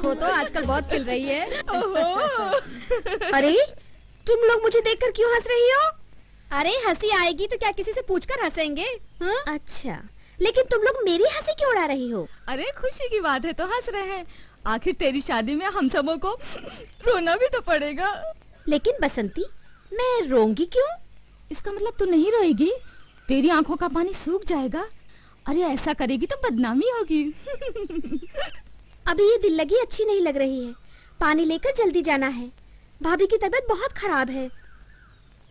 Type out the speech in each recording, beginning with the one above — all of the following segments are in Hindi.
देखो तो आजकल बहुत खिल रही है। अरे तुम लोग मुझे देखकर क्यों हंस रही हो? अरे हंसी आएगी तो क्या किसी से पूछकर हंसेंगे? अच्छा, लेकिन तुम लोग मेरी हंसी क्यों उड़ा रही हो? अरे खुशी की बात है तो हंस रहे हैं। आखिर तेरी शादी में हम सबों को रोना भी तो पड़ेगा। लेकिन बसंती, मैं रोंगी क्यों? इसका मतलब तू नहीं रोएगी? तेरी आंखों का पानी सूख जाएगा। अरे ऐसा करेगी तो बदनामी होगी। अभी ये दिल लगी अच्छी नहीं लग रही है। पानी लेकर जल्दी जाना है। भाभी की तबीयत बहुत खराब है।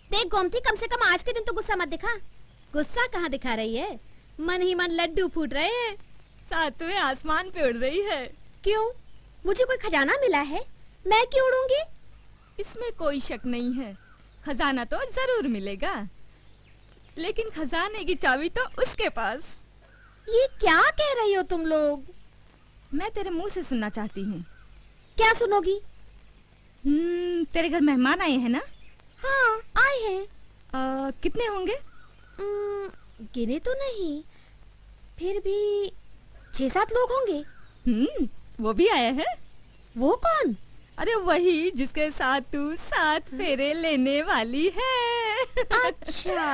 देख गोमती, कम से कम आज के दिन तो गुस्सा मत दिखा। गुस्सा कहाँ दिखा रही है? मन ही मन लड्डू फूट रहे हैं। सातवें आसमान पे उड़ रही है। क्यों? मुझे कोई खजाना मिला है? मैं क्यों उड़ूंगी? इसमें कोई शक नहीं है। खजाना तो जरूर मिलेगा, लेकिन खजाने की चाबी तो उसके पास। ये क्या कह रही हो तुम लोग? मैं तेरे मुंह से सुनना चाहती हूँ। क्या सुनोगी? तेरे घर मेहमान आए हैं ना? हाँ, आए हैं। कितने होंगे? गिने तो नहीं, फिर भी 6-7 लोग होंगे। वो भी आया है? वो कौन? अरे वही जिसके साथ तू 7 फेरे लेने वाली है। अच्छा,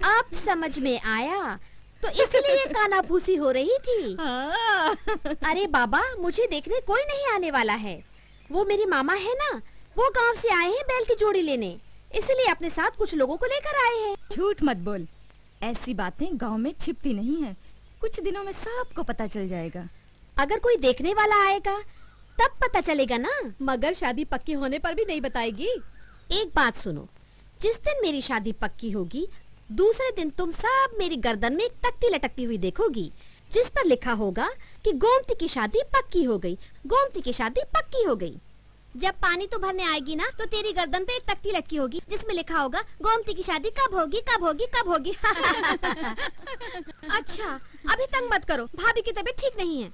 अब समझ में आया। तो इसलिए कानाफूसी हो रही थी। हाँ। अरे बाबा, मुझे देखने कोई नहीं आने वाला है। वो मेरी मामा है ना, वो गांव से आए हैं बैल की जोड़ी लेने, इसलिए अपने साथ कुछ लोगों को लेकर आए हैं। झूठ मत बोल, ऐसी बातें गांव में छिपती नहीं है। कुछ दिनों में सबको पता चल जाएगा। अगर कोई देखने वाला आएगा तब पता चलेगा ना। मगर शादी पक्की होने पर भी नहीं बताएगी। एक बात सुनो, जिस दिन मेरी शादी पक्की होगी, दूसरे दिन तुम सब मेरी गर्दन में एक तख्ती लटकती हुई देखोगी, जिस पर लिखा होगा कि गोमती की शादी पक्की हो गई, गोमती की शादी पक्की हो गई। जब पानी तो भरने आएगी ना, तो तेरी गर्दन पे एक तख्ती लटकी होगी जिसमें लिखा होगा गोमती की शादी कब होगी, कब होगी, कब होगी। अच्छा, अभी तंग मत करो, भाभी की तबीयत ठीक नहीं है।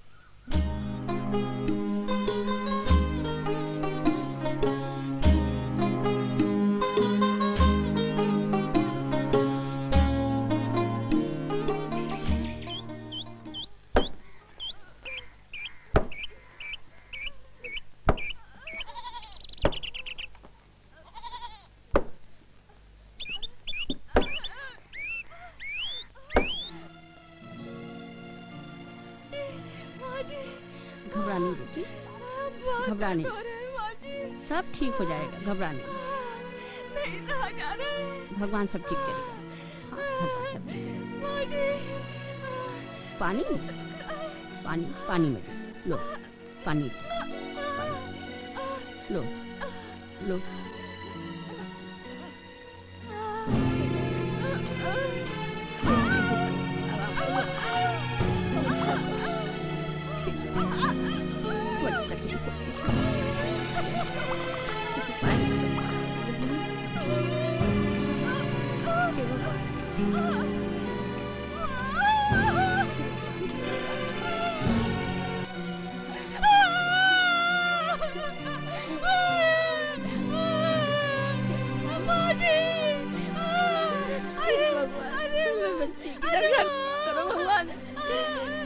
घबराने बेटी, घबराने, सब ठीक हो जाएगा। घबराने, भगवान सब ठीक करेगा। हाँ, भगवान सब ठीक करेगा। पानी पानी पानी में लो, पानी लो लो।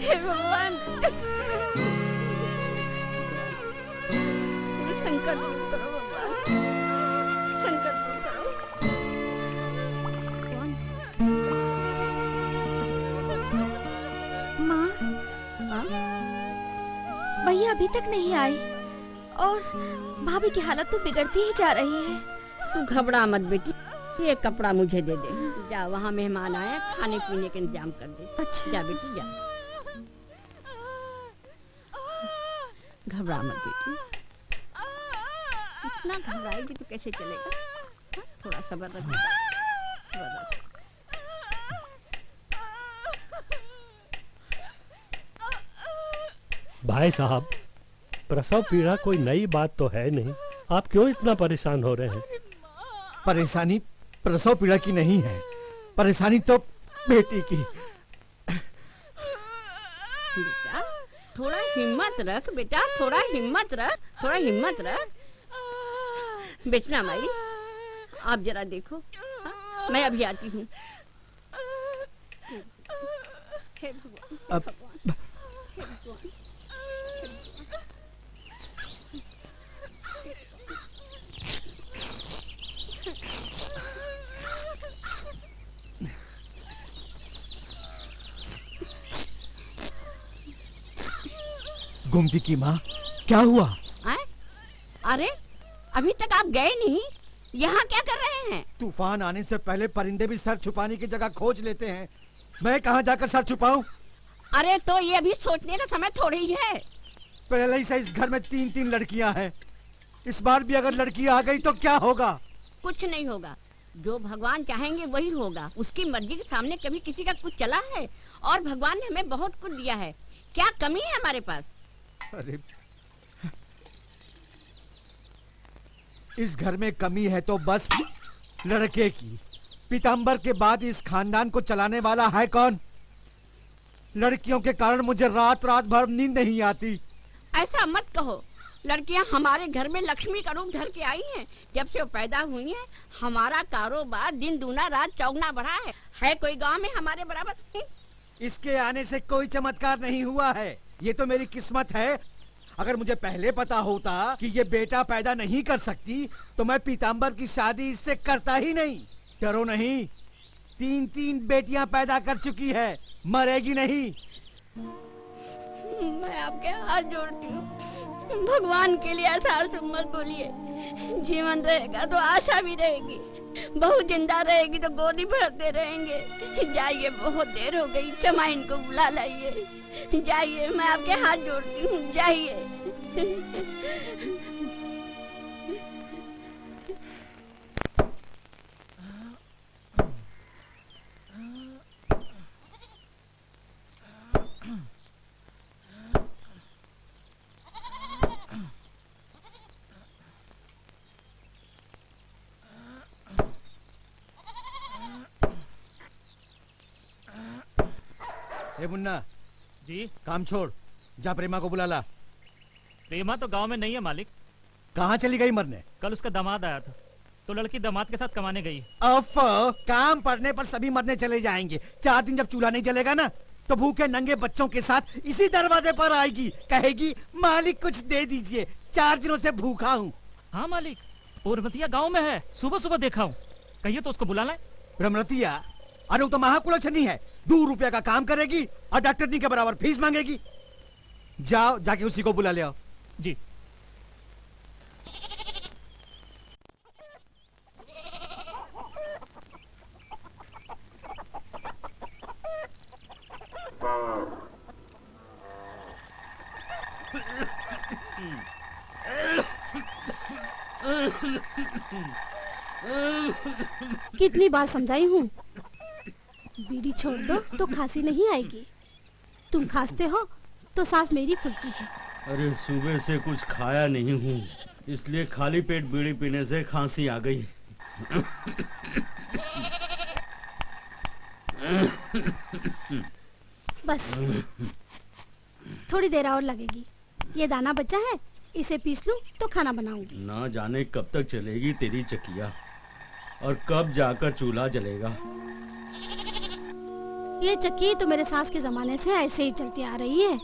हे भगवान, शंकर करो भगवान, शंकर करो। माँ, भैया अभी तक नहीं आए और भाभी की हालत तो बिगड़ती ही जा रही है। तू घबरा मत बेटी, ये कपड़ा मुझे दे दे। जा, वहाँ मेहमान आया, खाने पीने का इंतजाम कर दे। अच्छा। जा बेटी जा, घबरा मत बेटी। इतना घबराएगी तो कैसे चलेगा? हाँ? थोड़ा सब्र रख, सब्र रख। भाई साहब, प्रसव पीड़ा कोई नई बात तो है नहीं, आप क्यों इतना परेशान हो रहे हैं? परेशानी प्रसव पीड़ा की नहीं है, परेशानी तो बेटी की। बेटा थोड़ा हिम्मत रख, बेटा थोड़ा हिम्मत रख, थोड़ा हिम्मत रख। बेचना माई, आप जरा देखो। हाँ? मैं अभी आती हूँ। हे भगवान, हे भगवान, हे भगवान। गोमती की माँ, क्या हुआ? आए? अरे अभी तक आप गए नहीं, यहाँ क्या कर रहे हैं? तूफान आने से पहले परिंदे भी सर छुपाने की जगह खोज लेते हैं। मैं कहाँ जाकर सर छुपाऊं? अरे तो ये अभी सोचने का समय थोड़ी ही है। पहले ही से इस घर में 3-3 लड़कियां हैं। इस बार भी अगर लड़की आ गई तो क्या होगा? कुछ नहीं होगा, जो भगवान चाहेंगे वही होगा। उसकी मर्जी के सामने कभी किसी का कुछ चला है? और भगवान ने हमें बहुत कुछ दिया है, क्या कमी है हमारे पास? अरे इस घर में कमी है तो बस लड़के की। पीताम्बर के बाद इस खानदान को चलाने वाला है कौन? लड़कियों के कारण मुझे रात रात भर नींद नहीं आती। ऐसा मत कहो, लड़कियां हमारे घर में लक्ष्मी का रूप धर के आई हैं। जब से वो पैदा हुई हैं, हमारा कारोबार दिन दूना रात चौगुना बढ़ा है कोई गांव में हमारे बराबर? इसके आने से कोई चमत्कार नहीं हुआ है, ये तो मेरी किस्मत है। अगर मुझे पहले पता होता कि ये बेटा पैदा नहीं कर सकती तो मैं पीताम्बर की शादी इससे करता ही नहीं। डरो नहीं, 3-3 बेटियां पैदा कर चुकी है, मरेगी नहीं। मैं आपके हाथ जोड़ती हूँ, भगवान के लिए ऐसा मत बोलिए। जीवन रहेगा तो आशा भी रहेगी, बहू जिंदा रहेगी तो गोदी भरते रहेंगे। जाइए, बहुत देर हो गई, चमाइन को बुला लाइए। जाइए, मैं आपके हाथ जोड़ती हूँ, जाइए। ए मुन्ना, जी काम छोड़, जा प्रेमा को बुला ला। प्रेमा तो गांव में नहीं है मालिक। कहाँ चली गई मरने? कल उसका दामाद आया था तो लड़की दामाद के साथ कमाने गई। अफ, काम पड़ने पर सभी मरने चले जाएंगे। 4 दिन जब चूल्हा नहीं जलेगा ना तो भूखे नंगे बच्चों के साथ इसी दरवाजे पर आएगी, कहेगी मालिक कुछ दे दीजिए, 4 दिनों से भूखा हूँ। हाँ मालिक, पूर्वतिया गांव में है, सुबह सुबह देखा हूँ। कहिए तो उसको बुला लाए। ब्रह्मरतिया? अरे वो तो महाकुलछनी है, 2 रुपया का काम करेगी और डॉक्टरनी के बराबर फीस मांगेगी। जाओ, जाके उसी को बुला ले आओ। जी। कितनी बार समझाई हूँ, बीड़ी छोड़ दो तो खांसी नहीं आएगी। तुम खांसते हो तो सांस मेरी फूलती है। अरे सुबह से कुछ खाया नहीं हूँ, इसलिए खाली पेट बीड़ी पीने से खांसी आ गई। बस थोड़ी देर और लगेगी। ये दाना बचा है, इसे पीस लूं तो खाना बनाऊंगी। ना जाने कब तक चलेगी तेरी चकिया और कब जाकर चूल्हा जलेगा। ये चक्की तो मेरे सास के जमाने से ऐसे ही चलती आ रही है,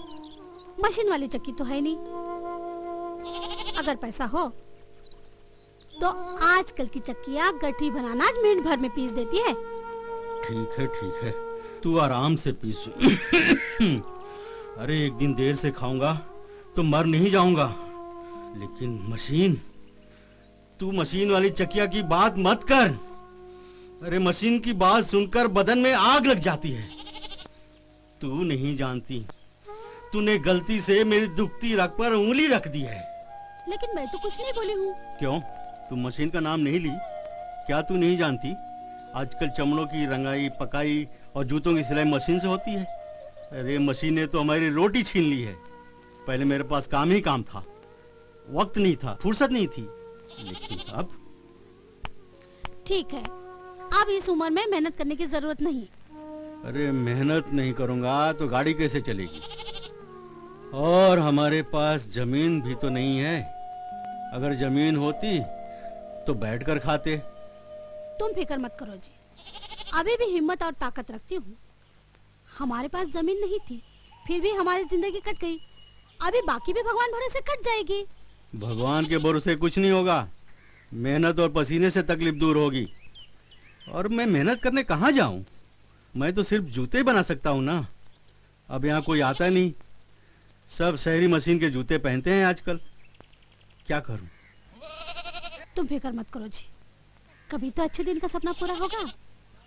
मशीन वाली चक्की तो है नहीं। अगर पैसा हो तो आजकल की चक्कियाँ गठी बनाना मिनट भर में पीस देती है। ठीक है, तू आराम से पीस। अरे एक दिन देर से खाऊंगा तो मर नहीं जाऊंगा, लेकिन मशीन, तू मशीन वाली चकिया की बात मत कर। अरे मशीन की बात सुनकर बदन में आग लग जाती है। तू नहीं जानती, तूने गलती से मेरी दुखती रग पर उंगली रख दी है। लेकिन मैं तो कुछ नहीं बोली हूँ। क्यों, तू मशीन का नाम नहीं ली? क्या तू नहीं जानती आजकल चमड़ों की रंगाई, पकाई और जूतों की सिलाई मशीन से होती है? अरे मशीन ने तो हमारी रोटी छीन ली है। पहले मेरे पास काम ही काम था, वक्त नहीं था, फुर्सत नहीं थी, लेकिन अब। ठीक है, अब इस उम्र में मेहनत करने की जरूरत नहीं। अरे मेहनत नहीं करूंगा तो गाड़ी कैसे चलेगी? और हमारे पास जमीन भी तो नहीं है। अगर जमीन होती तो बैठकर खाते। तुम फिक्र मत करो जी, अभी भी हिम्मत और ताकत रखती हूँ। हमारे पास जमीन नहीं थी, फिर भी हमारी जिंदगी कट गई। अभी बाकी भी भगवान भरोसे कट जाएगी। भगवान के भरोसे कुछ नहीं होगा, मेहनत और पसीने से तकलीफ दूर होगी। और मैं मेहनत करने कहाँ जाऊं? मैं तो सिर्फ जूते बना सकता हूँ ना। अब यहाँ कोई आता नहीं, सब शहरी मशीन के जूते पहनते हैं आजकल। क्या करूं? तुम फिक्र मत करो जी, कभी तो अच्छे दिन का सपना पूरा होगा।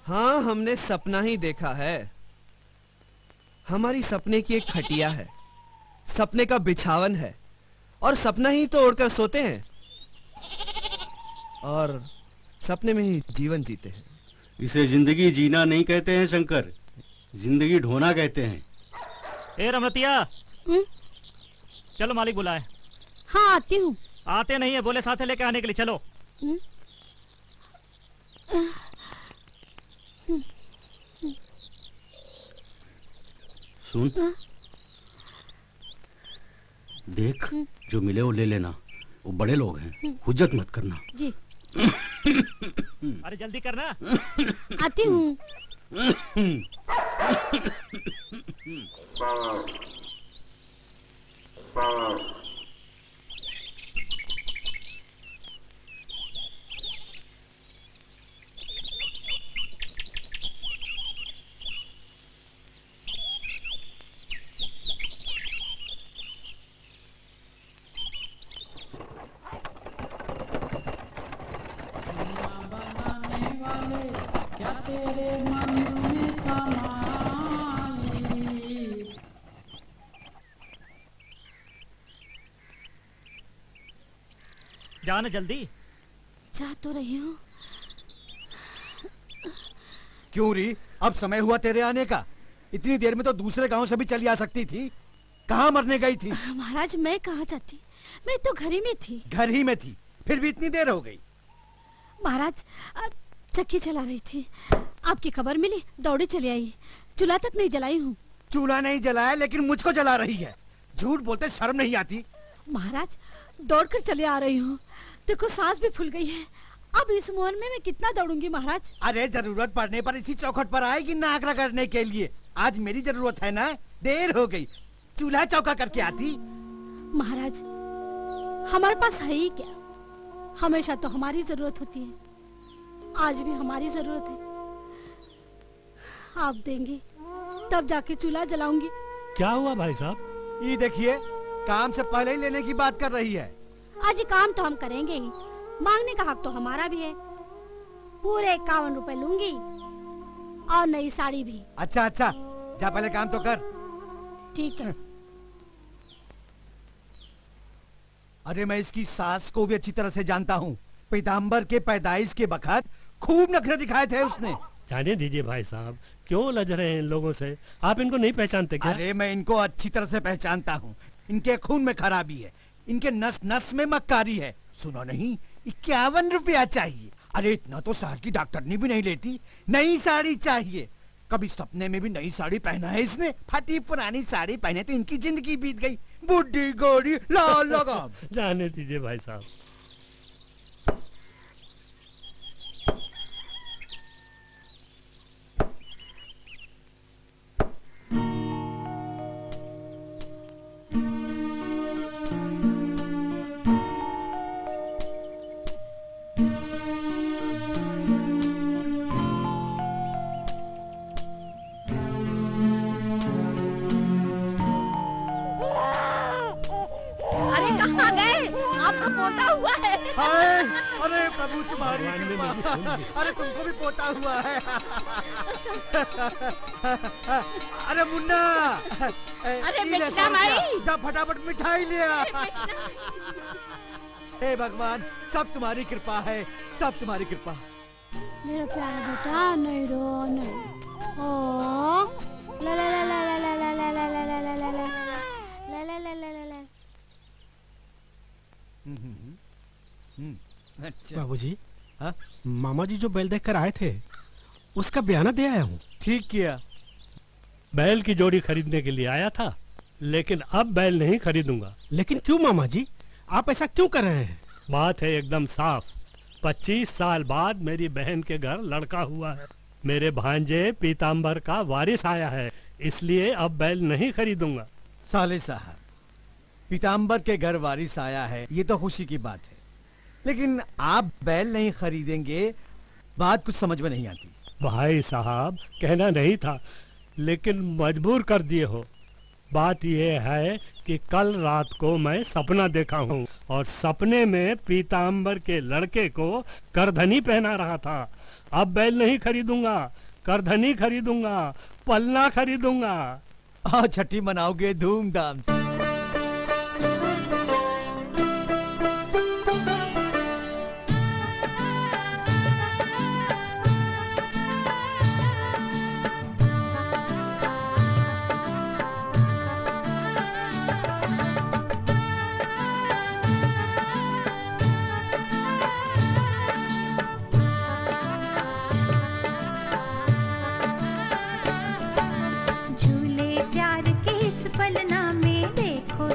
हाँ, हमने सपना ही देखा है। हमारी सपने की एक खटिया है, सपने का बिछावन है, और सपना ही तो ओढ़कर सोते हैं और सपने में ही जीवन जीते हैं। इसे जिंदगी जीना नहीं कहते हैं शंकर, जिंदगी ढोना कहते हैं। ए रमतिया, चलो मालिक बुलाए। हाँ आती हूँ। आते नहीं है, बोले साथे लेके आने के लिए, चलो। सुन, देख, जो मिले वो ले लेना, वो बड़े लोग हैं, हुज्जत मत करना। जी। अरे जल्दी करना। आती हूँ। जाना जल्दी। जा तो रही हूँ। क्यों री, अब समय हुआ तेरे आने का? इतनी देर में तो दूसरे गांव से भी चली आ सकती थी। कहाँ मरने गई थी? महाराज मैं कहाँ जाती, मैं तो घर ही में थी। घर ही में थी, फिर भी इतनी देर हो गई। महाराज चक्की चला रही थी, आपकी खबर मिली, दौड़ी चली आई। चूल्हा तक नहीं जलाई हूँ। चूल्हा नहीं जलाया, लेकिन मुझको जला रही है। झूठ बोलते शर्म नहीं आती? महाराज दौड़कर चले आ रही हूँ, देखो सांस भी फूल गई है। अब इस उम्र में मैं कितना दौड़ूंगी महाराज? अरे जरूरत पड़ने पर इसी चौखट पर आएगी नाक रगड़ने के लिए। आज मेरी जरूरत है ना, देर हो गई, चूल्हा चौका करके आती। महाराज हमारे पास है ही क्या, हमेशा तो हमारी जरूरत होती है, आज भी हमारी जरूरत है। आप देंगे तब जाके चूल्हा जलाऊंगी। क्या हुआ भाई साहब? ये देखिए, काम से पहले ही लेने की बात कर रही है। आज काम तो हम करेंगे ही, मांगने का हक तो हमारा भी है। पूरे 51 रुपए लूंगी और नई साड़ी भी। अच्छा अच्छा, जा पहले काम तो कर। ठीक है। अरे मैं इसकी सास को भी अच्छी तरह से जानता हूँ। पीताम्बर के पैदाइश के बखत खूब नखरे दिखाए थे उसने। जाने दीजिए भाई साहब, क्यों लज रहे हैं इन लोगों से? आप इनको नहीं पहचानते क्या? अरे मैं इनको अच्छी तरह से पहचानता हूँ। इनके खून में खराबी है, इनके नस नस में मक्कारी है। सुनो नहीं, 51 रुपया चाहिए। अरे इतना तो शहर की डॉक्टरनी भी नहीं लेती। नई साड़ी चाहिए। कभी सपने में भी नई साड़ी पहना है इसने? फटी पुरानी साड़ी पहने तो इनकी जिंदगी बीत गई। बुढ़ी गोरी लाल लगाम। जाने दीजिए भाई साहब। अरे प्रभु तुम्हारी कृपा। अरे तुमको भी पोता हुआ है। अरे मुन्ना, अरे बेटा भाई, जा फटाफट मिठाई ले आ। हे भगवान, सब तुम्हारी कृपा है, सब तुम्हारी कृपा। मेरा प्यारा बेटा, नहीं रो नहीं। ओ ला ला ला ला ला ला ला ला ला ला ला ला ला ला ला ला ला ला। अच्छा बाबूजी, हाँ? मामा जी जो बैल देख कर आए थे उसका बयाना दे आया हूँ। ठीक किया। बैल की जोड़ी खरीदने के लिए आया था, लेकिन अब बैल नहीं खरीदूंगा। लेकिन क्यों मामा जी, आप ऐसा क्यों कर रहे हैं? बात है एकदम साफ। 25 साल बाद मेरी बहन के घर लड़का हुआ है। मेरे भांजे पीताम्बर का वारिस आया है, इसलिए अब बैल नहीं खरीदूंगा। साले साहब, पीताम्बर के घर वारिस आया है, ये तो खुशी की बात है, लेकिन आप बैल नहीं खरीदेंगे, बात कुछ समझ में नहीं आती। भाई साहब, कहना नहीं था, लेकिन मजबूर कर दिए हो। बात यह है कि कल रात को मैं सपना देखा हूँ और सपने में पीताम्बर के लड़के को करधनी पहना रहा था। अब बैल नहीं खरीदूंगा, करधनी खरीदूंगा, पलना खरीदूंगा। और छठी मनाओगे धूमधाम से।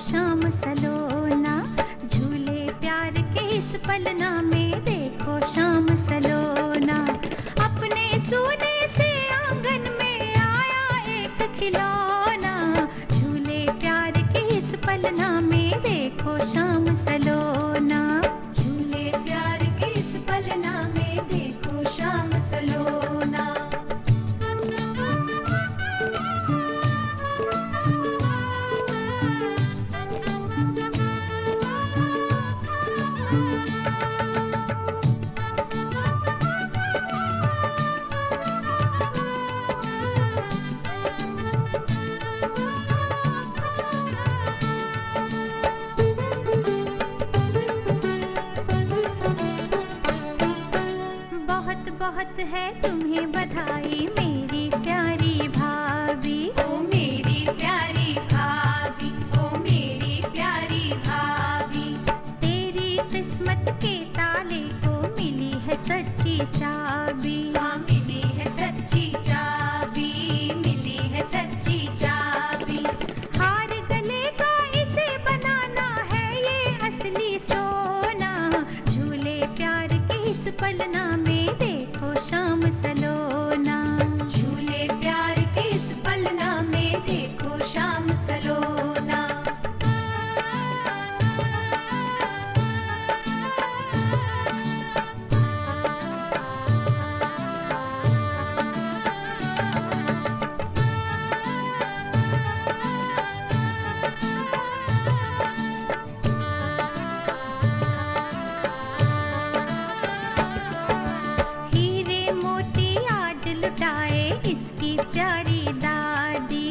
शाम सलोना झूले प्यार के इस पलना में देखो शाम सलोना। अपने सोने से आंगन में आया एक खिलौना। झूले प्यार के इस पलना में देखो शाम सलोना। झूले प्यार के इस पलना में देखो शाम सलोना। बहुत है तुम्हें बधाई मेरी प्यारी भाभी। ओ मेरी प्यारी भाभी, ओ मेरी प्यारी भाभी। तेरी किस्मत के ताले को मिली है सच्ची चाबी। हाँ मिली है सच्ची चाबी, मिली है सच्ची चाबी। हार गले का इसे बनाना है ये असली सोना। झूले प्यार के इस पलना में शाम सलोना। झूले प्यार के इस पलना में देखो शाम सलोना। इसकी प्यारी दादी,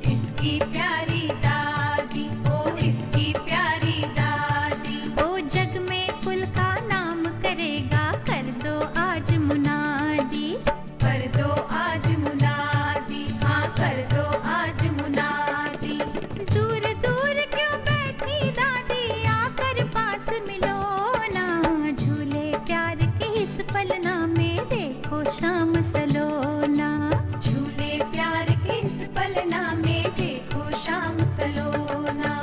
इसकी प्यारी दादी, ओ इसकी प्यारी दादी। ओ जग में कुल का नाम करेगा, कर दो आज मुनादी। कर दो आज मुनादी, हाँ कर दो आज मुनादी। दूर दूर क्यों बैठी दादी, आकर पास मिलो ना। झूले प्यार के इस पलना में देखो शाम सलोना। झूले प्यार के इस पलना में देखो शाम सलोना।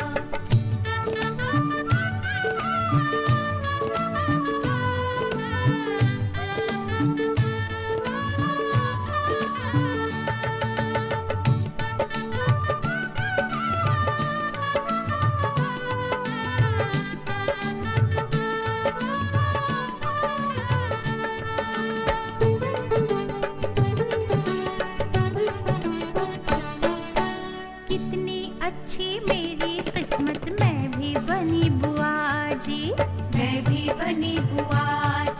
अच्छी मेरी किस्मत, मैं भी बनी बुआ जी। मैं भी बनी बुआ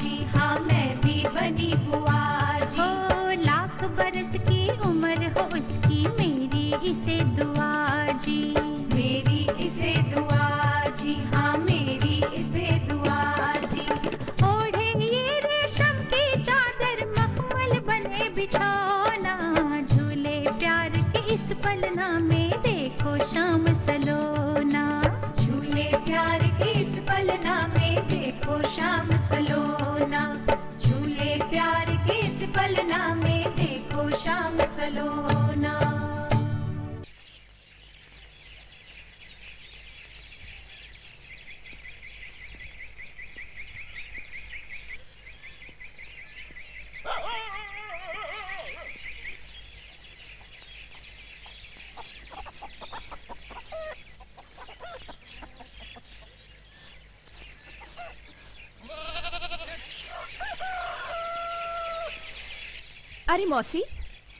जी, हाँ मैं भी बनी बुआ जी। हो लाख बरस की उम्र हो उसकी, मेरी इसे दुआ जी। मेरी इसे दुआ जी, हाँ मेरी इसे दुआ जी। ओढ़े ये रेशम की चादर, मखमल बने बिछौना। झूले प्यार के इस पलना में देखो शाम सलोना। झूले प्यार के इस पलना में देखो शाम सलोना। झूले प्यार के इस पलना में देखो शाम सलोना। अरे मौसी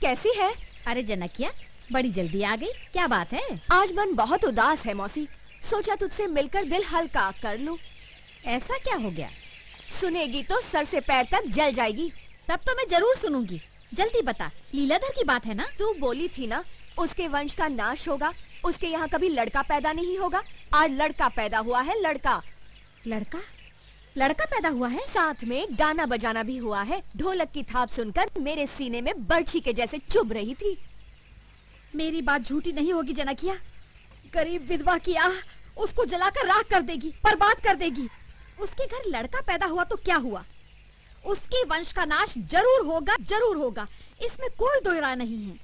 कैसी है? अरे जनकिया, बड़ी जल्दी आ गई, क्या बात है? आज मन बहुत उदास है मौसी, सोचा तुझसे मिलकर दिल हल्का कर लूं। ऐसा क्या हो गया? सुनेगी तो सर से पैर तक जल जाएगी। तब तो मैं जरूर सुनूंगी, जल्दी बता। लीलाधर की बात है ना? तू बोली थी ना उसके वंश का नाश होगा, उसके यहाँ कभी लड़का पैदा नहीं होगा। आज लड़का पैदा हुआ है, लड़का। लड़का? लड़का पैदा हुआ है? साथ में गाना बजाना भी हुआ है। ढोलक की थाप सुनकर मेरे सीने में बर्छी के जैसे चुभ रही थी। मेरी बात झूठी नहीं होगी जनकिया। गरीब विधवा की आह उसको जलाकर राख कर देगी, बर्बाद कर देगी। उसके घर लड़का पैदा हुआ तो क्या हुआ? उसके वंश का नाश जरूर होगा, जरूर होगा, इसमें कोई दो राय नहीं है।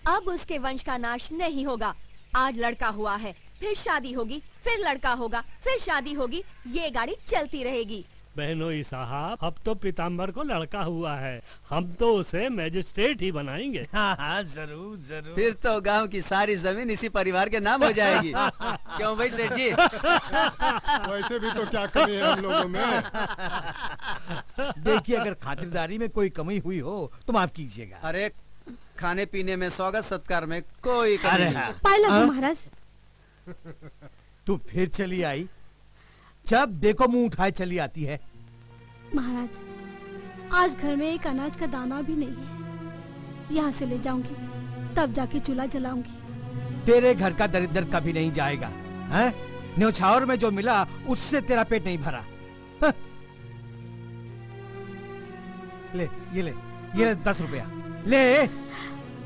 अब उसके वंश का नाश नहीं होगा। आज लड़का हुआ है, फिर शादी होगी, फिर लड़का होगा, फिर शादी होगी, ये गाड़ी चलती रहेगी। बहनोई साहब, अब तो पीताम्बर को लड़का हुआ है, हम तो उसे मैजिस्ट्रेट ही बनाएंगे। हाँ हाँ जरूर जरूर। फिर तो गांव की सारी जमीन इसी परिवार के नाम हो जाएगी। क्यों भाई सेठ जी? वैसे भी तो क्या कमी है हम लोगों में। देखिए, अगर खातिरदारी में कोई कमी हुई हो तो माफ कीजिएगा। अरे खाने पीने में, स्वागत सत्कार में कोई कमी नहीं। पायला महाराज। तू फिर चली आई? जब देखो मुंह उठाए चली आती है। महाराज, आज घर में एक अनाज का दाना भी नहीं है। यहाँ से ले जाऊंगी, तब जाके चूल्हा जलाऊंगी। तेरे घर का दरिद्र कभी नहीं जाएगा। हैं? न्योछावर में जो मिला उससे तेरा पेट नहीं भरा। हाँ? ये ले 10 रुपया ले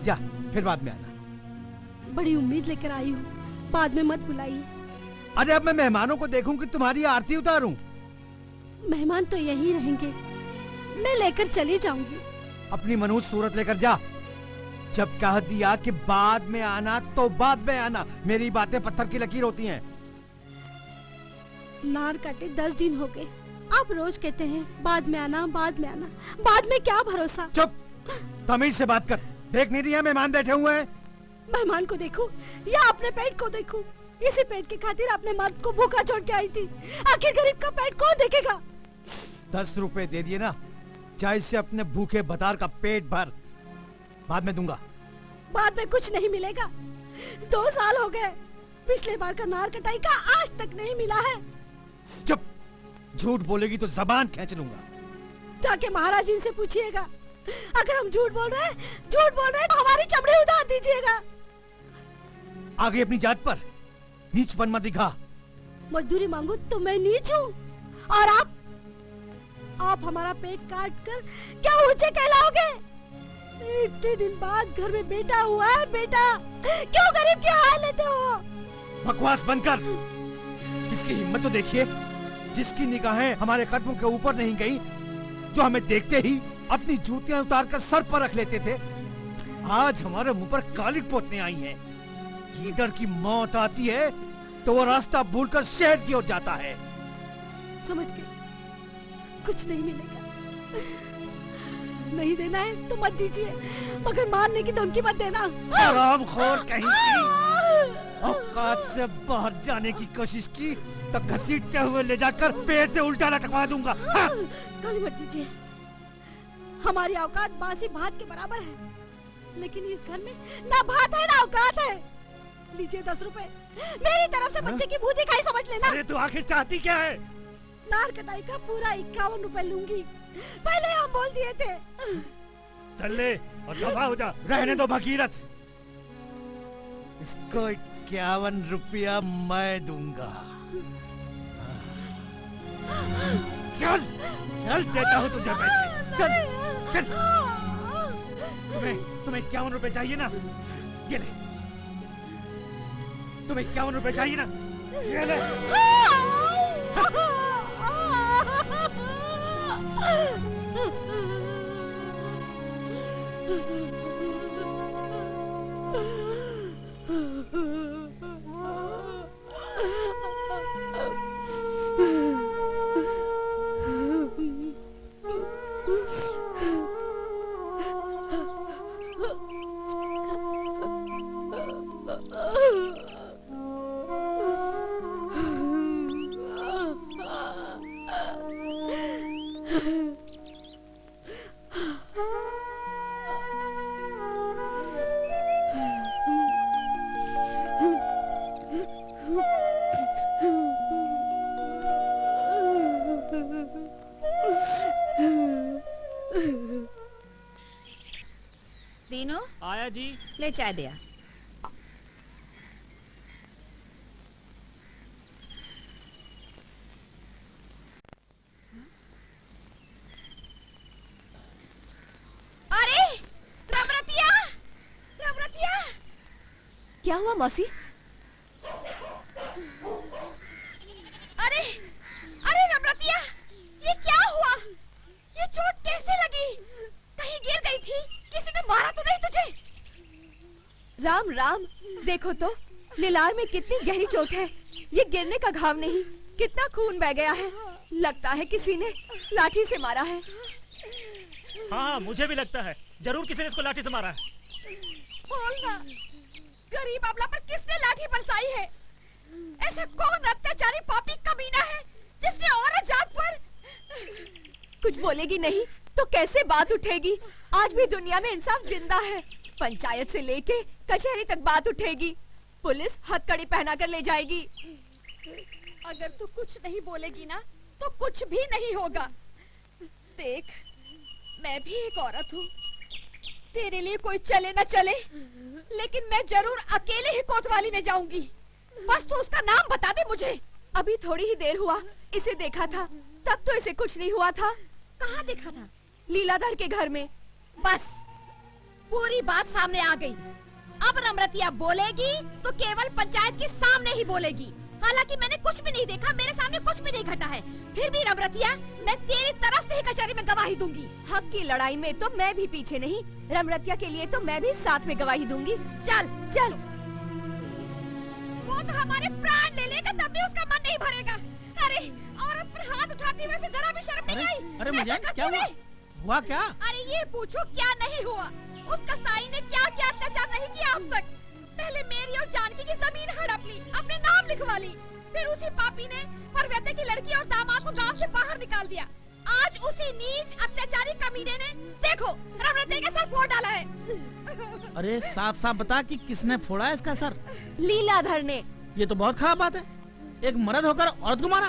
जा, फिर बाद में आना। बड़ी उम्मीद लेकर आई हूँ, बाद में मत बुलाइए। अरे अब मैं मेहमानों को देखूं कि तुम्हारी आरती उतारूं? मेहमान तो यहीं रहेंगे, मैं लेकर चली जाऊंगी। अपनी मनुष्य सूरत लेकर जा। जब कह दिया कि बाद में आना तो बाद में आना। मेरी बातें पत्थर की लकीर होती हैं। नार काटे 10 दिन हो गए, आप रोज कहते हैं बाद में आना, बाद में आना। बाद में क्या भरोसा? चुप, तमीज से बात कर। देख नहीं रही है मेहमान बैठे हुए हैं? मेहमान को देखूं या अपने पेट को देखूं? इसी पेट की खातिर अपने मर्द को भूखा छोड़ के आई थी। आखिर गरीब का पेट कौन देखेगा? 10 रुपए दे दिए ना, चाय से अपने भूखे भतार का पेट भर। बाद में दूंगा। बाद में कुछ नहीं मिलेगा। 2 साल हो गए, पिछले बार का नार कटाई का आज तक नहीं मिला है। चुप, झूठ बोलेगी तो जबान खींच लूंगा। जाके महाराज जी से पूछिएगा, अगर हम झूठ बोल रहे हैं तो हमारी चमड़ी उतार दीजिएगा। आगे अपनी जात पर नीचपन मत दिखा। मजदूरी मांगू तो मैं नीच हूँ, और आप हमारा पेट काट कर क्या ऊंचे कहलाओगे? इतने दिन बाद घर में बेटा हुआ है। बेटा, क्यों गरीब की हाल लेते हो? बकवास बंद कर। इसकी हिम्मत तो देखिए, जिसकी निगाहें हमारे कदमों के ऊपर नहीं गई, जो हमें देखते ही अपनी जूतियां उतार कर सर पर रख लेते थे, आज हमारे मुंह पर कालिक पोतने आई हैं। गीदड़ की मौत आती है तो वो रास्ता भूलकर शहर की ओर जाता है। समझ गए, कुछ नहीं मिलेगा। नहीं देना है तो मत दीजिए, मगर मारने की धमकी मत देना। हरामखोर कहीं की। औकात से बाहर जाने की कोशिश की तो घसीटते हुए ले जाकर पेट से उल्टा लटकवा दूंगा। हाँ। गाली मत दीजिए। हमारी औकात बासी भात के बराबर है, लेकिन इस घर में ना भात है ना औकात है। लीजिए 10 रुपए, मेरी तरफ से बच्चे की भूजी खाई समझ लेना। अरे तू आखिर चाहती क्या है? नार कटाई का पूरा 51 रुपए लूंगी, पहले हम बोल दिए थे। चल ले और दफा हो जा। रहने दो भगीरथ, इसको 51 रुपया मैं दूंगा। चल चल, देता हूँ तुझे पैसे। चल चल। तुम्हें 51 रुपए चाहिए ना? ये ले। तुम्हें 51 रुपए चाहिए ना? ये ले। मोनो आया जी। ले चाय दिया। अरे रमरतिया, रमरतिया, क्या हुआ मौसी? अरे अरे रमरतिया, ये क्या हुआ? ये चोट कैसे लगी? कहीं गिर गई थी? किसी ने मारा तो नहीं तुझे? राम राम, देखो तो लिलार में कितनी गहरी चोट है। ये गिरने का घाव नहीं, कितना खून बह गया है। लगता है किसी ने लाठी से मारा है। हाँ, मुझे भी लगता है जरूर किसी ने इसको लाठी से मारा है। बोलना, गरीब अबला पर किसने लाठी बरसाई है? ऐसा कौन अत्याचारी पापी कमीना है जिसने औरत जात पर? कुछ बोलेगी नहीं तो कैसे बात उठेगी? आज भी दुनिया में इंसाफ जिंदा है। पंचायत से लेके कचहरी तक बात उठेगी। पुलिस हथकड़ी पहना कर ले जाएगी। अगर तू कुछ नहीं बोलेगी ना तो कुछ भी नहीं होगा। देख, मैं भी एक औरत हूँ। तेरे लिए कोई चले ना चले, लेकिन मैं जरूर अकेले ही कोतवाली में जाऊंगी। बस तू उसका नाम बता दे मुझे। अभी थोड़ी ही देर हुआ इसे देखा था, तब तो इसे कुछ नहीं हुआ था। कहाँ देखा था? लीलाधर के घर में। बस पूरी बात सामने आ गई। अब रमरतिया बोलेगी तो केवल पंचायत के सामने ही बोलेगी। हालांकि मैंने कुछ भी नहीं देखा, मेरे सामने कुछ भी नहीं घटा है। फिर भी रमरतिया, मैं तेरी तरफ से ही कचहरी में गवाही दूंगी। हक की लड़ाई में तो मैं भी पीछे नहीं। रमरतिया के लिए तो मैं भी साथ में गवाही दूंगी। चल चल। वो तो हमारे प्राण ले लेगा तब भी उसका मन नहीं भरेगा। अरे औरत पर हाथ उठाते हुए से जरा भी शर्म नहीं आई? अरे मजाक, क्या हुआ? हुआ क्या? अरे ये पूछो क्या नहीं हुआ। उसका साई ने क्या क्या अत्याचार नहीं किया अब तक। पहले मेरी और जानकी की जमीन हड़प ली, अपने नाम लिखवा ली। फिर उसी पापी ने परवैते की लड़की और दामाद को गांव से बाहर निकाल दिया। आज उसी नीच अत्याचारी कमीने ने देखो रमरतिया का सर फोड़ डाला है। अरे साफ साफ बता कि किसने फोड़ा है इसका सर? लीलाधर ने। ये तो बहुत खराब बात है। एक मर्द होकर औरत को मारा।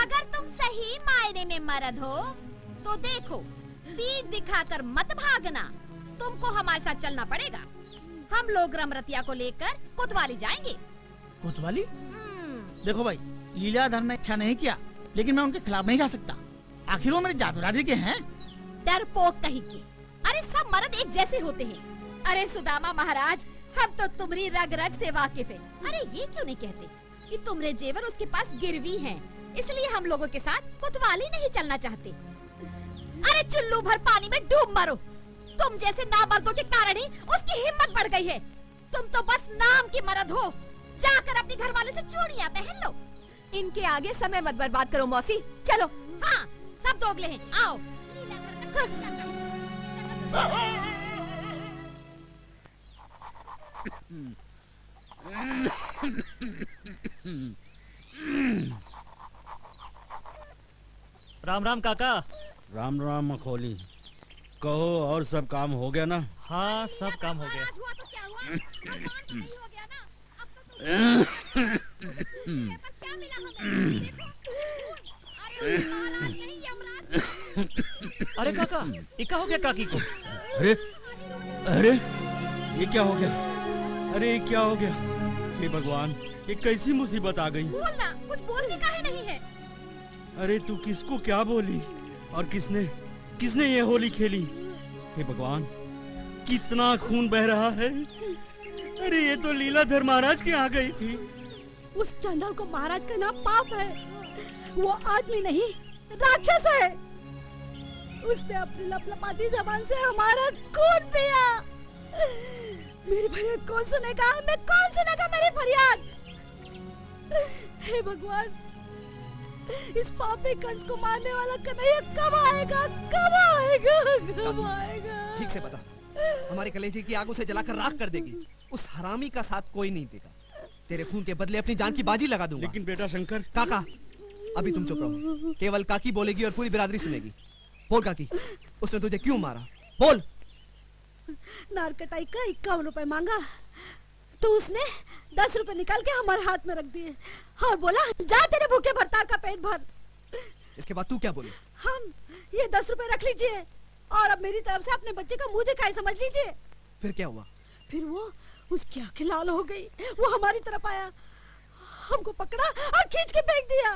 अगर तुम सही मायने में मर्द हो तो देखो, पीठ दिखाकर मत भागना। तुमको हमारे साथ चलना पड़ेगा। हम लोग रमरतिया को लेकर कोतवाली जाएंगे। कोतवाली? देखो भाई, लीलाधर ने इच्छा नहीं किया, लेकिन मैं उनके खिलाफ नहीं जा सकता। आखिर वो मेरे जात बिरादरी के हैं। डरपोक कहीं के। अरे सब मर्द एक जैसे होते हैं। अरे सुदामा महाराज, हम तो तुम्हारी रग रग से वाकिफ है। अरे ये क्यों नहीं कहते कि तुम्हारे जेवर उसके पास गिरवी हैं, इसलिए हम लोगों के साथ कोतवाली नहीं चलना चाहते। अरे चुल्लू भर पानी में डूब मरो। तुम जैसे नामर्दों के कारण ही उसकी हिम्मत बढ़ गई है। तुम तो बस नाम की मर्द हो। जाकर अपने घर वाले से चूड़ियां पहन लो। इनके आगे समय मत बर्बाद करो मौसी, चलो। हाँ, सब दोगले हैं, आओ। राम राम काका। राम राम मखौली। कहो, और सब काम हो गया ना? हाँ, सब काम हो गया। हुआ तो क्या हुआ? भगवान को नहीं हो गया ना? अब तो क्या मिला हमें? देखो, अरे महाराज यही यमराज। अरे काका, ये क्या हो गया काकी को? अरे अरे ये क्या हो गया? अरे ये क्या हो गया? हे भगवान, ये कैसी मुसीबत आ गई? बोलना, कुछ बोलने काहे नहीं है? अरे तू किसको क्या बोली और किसने ये होली खेली? हे भगवान, कितना खून बह रहा है। अरे ये तो लीलाधर महाराज के यहाँ गई थी। उस चंडाल को महाराज का नाम पाप है। वो आदमी नहीं, राक्षस है। उसने अपनी लपलपाती जबान से हमारा खून पिया। मेरी फरियाद कौन सुनेगा? मैं कौन सुनेगा मेरी फरियाद? हे भगवान, इस पापी कंस को मारने वाला कन्हैया कब आएगा? कब आएगा? कब आएगा? ठीक से बता। हमारे कलेजे की आग उसे जलाकर राख कर देगी। उस हरामी का साथ कोई नहीं देगा। तेरे खून के बदले अपनी जान की बाजी लगा दूंगा। लेकिन बेटा शंकर। काका, अभी तुम चुप रहो। केवल काकी बोलेगी और पूरी बिरादरी सुनेगी। बोल काकी, उसने तुझे क्यों मारा? बोल। नार कटाई का 51 रुपए मांगा तो उसने 10 रुपए निकाल के हमारे हाथ में रख दिए और बोला, जा तेरे भूखे भरतार का पेट भर। इसके बाद तू क्या बोली? हम ये 10 रुपए रख लीजिए और अब मेरी तरफ से अपने बच्चे का मुंह दिखाई समझ लीजिए। फिर क्या हुआ? फिर वो उसकी आंखें लाल हो गई, वो हमारी तरफ आया, हमको पकड़ा और खींच के फेंक दिया।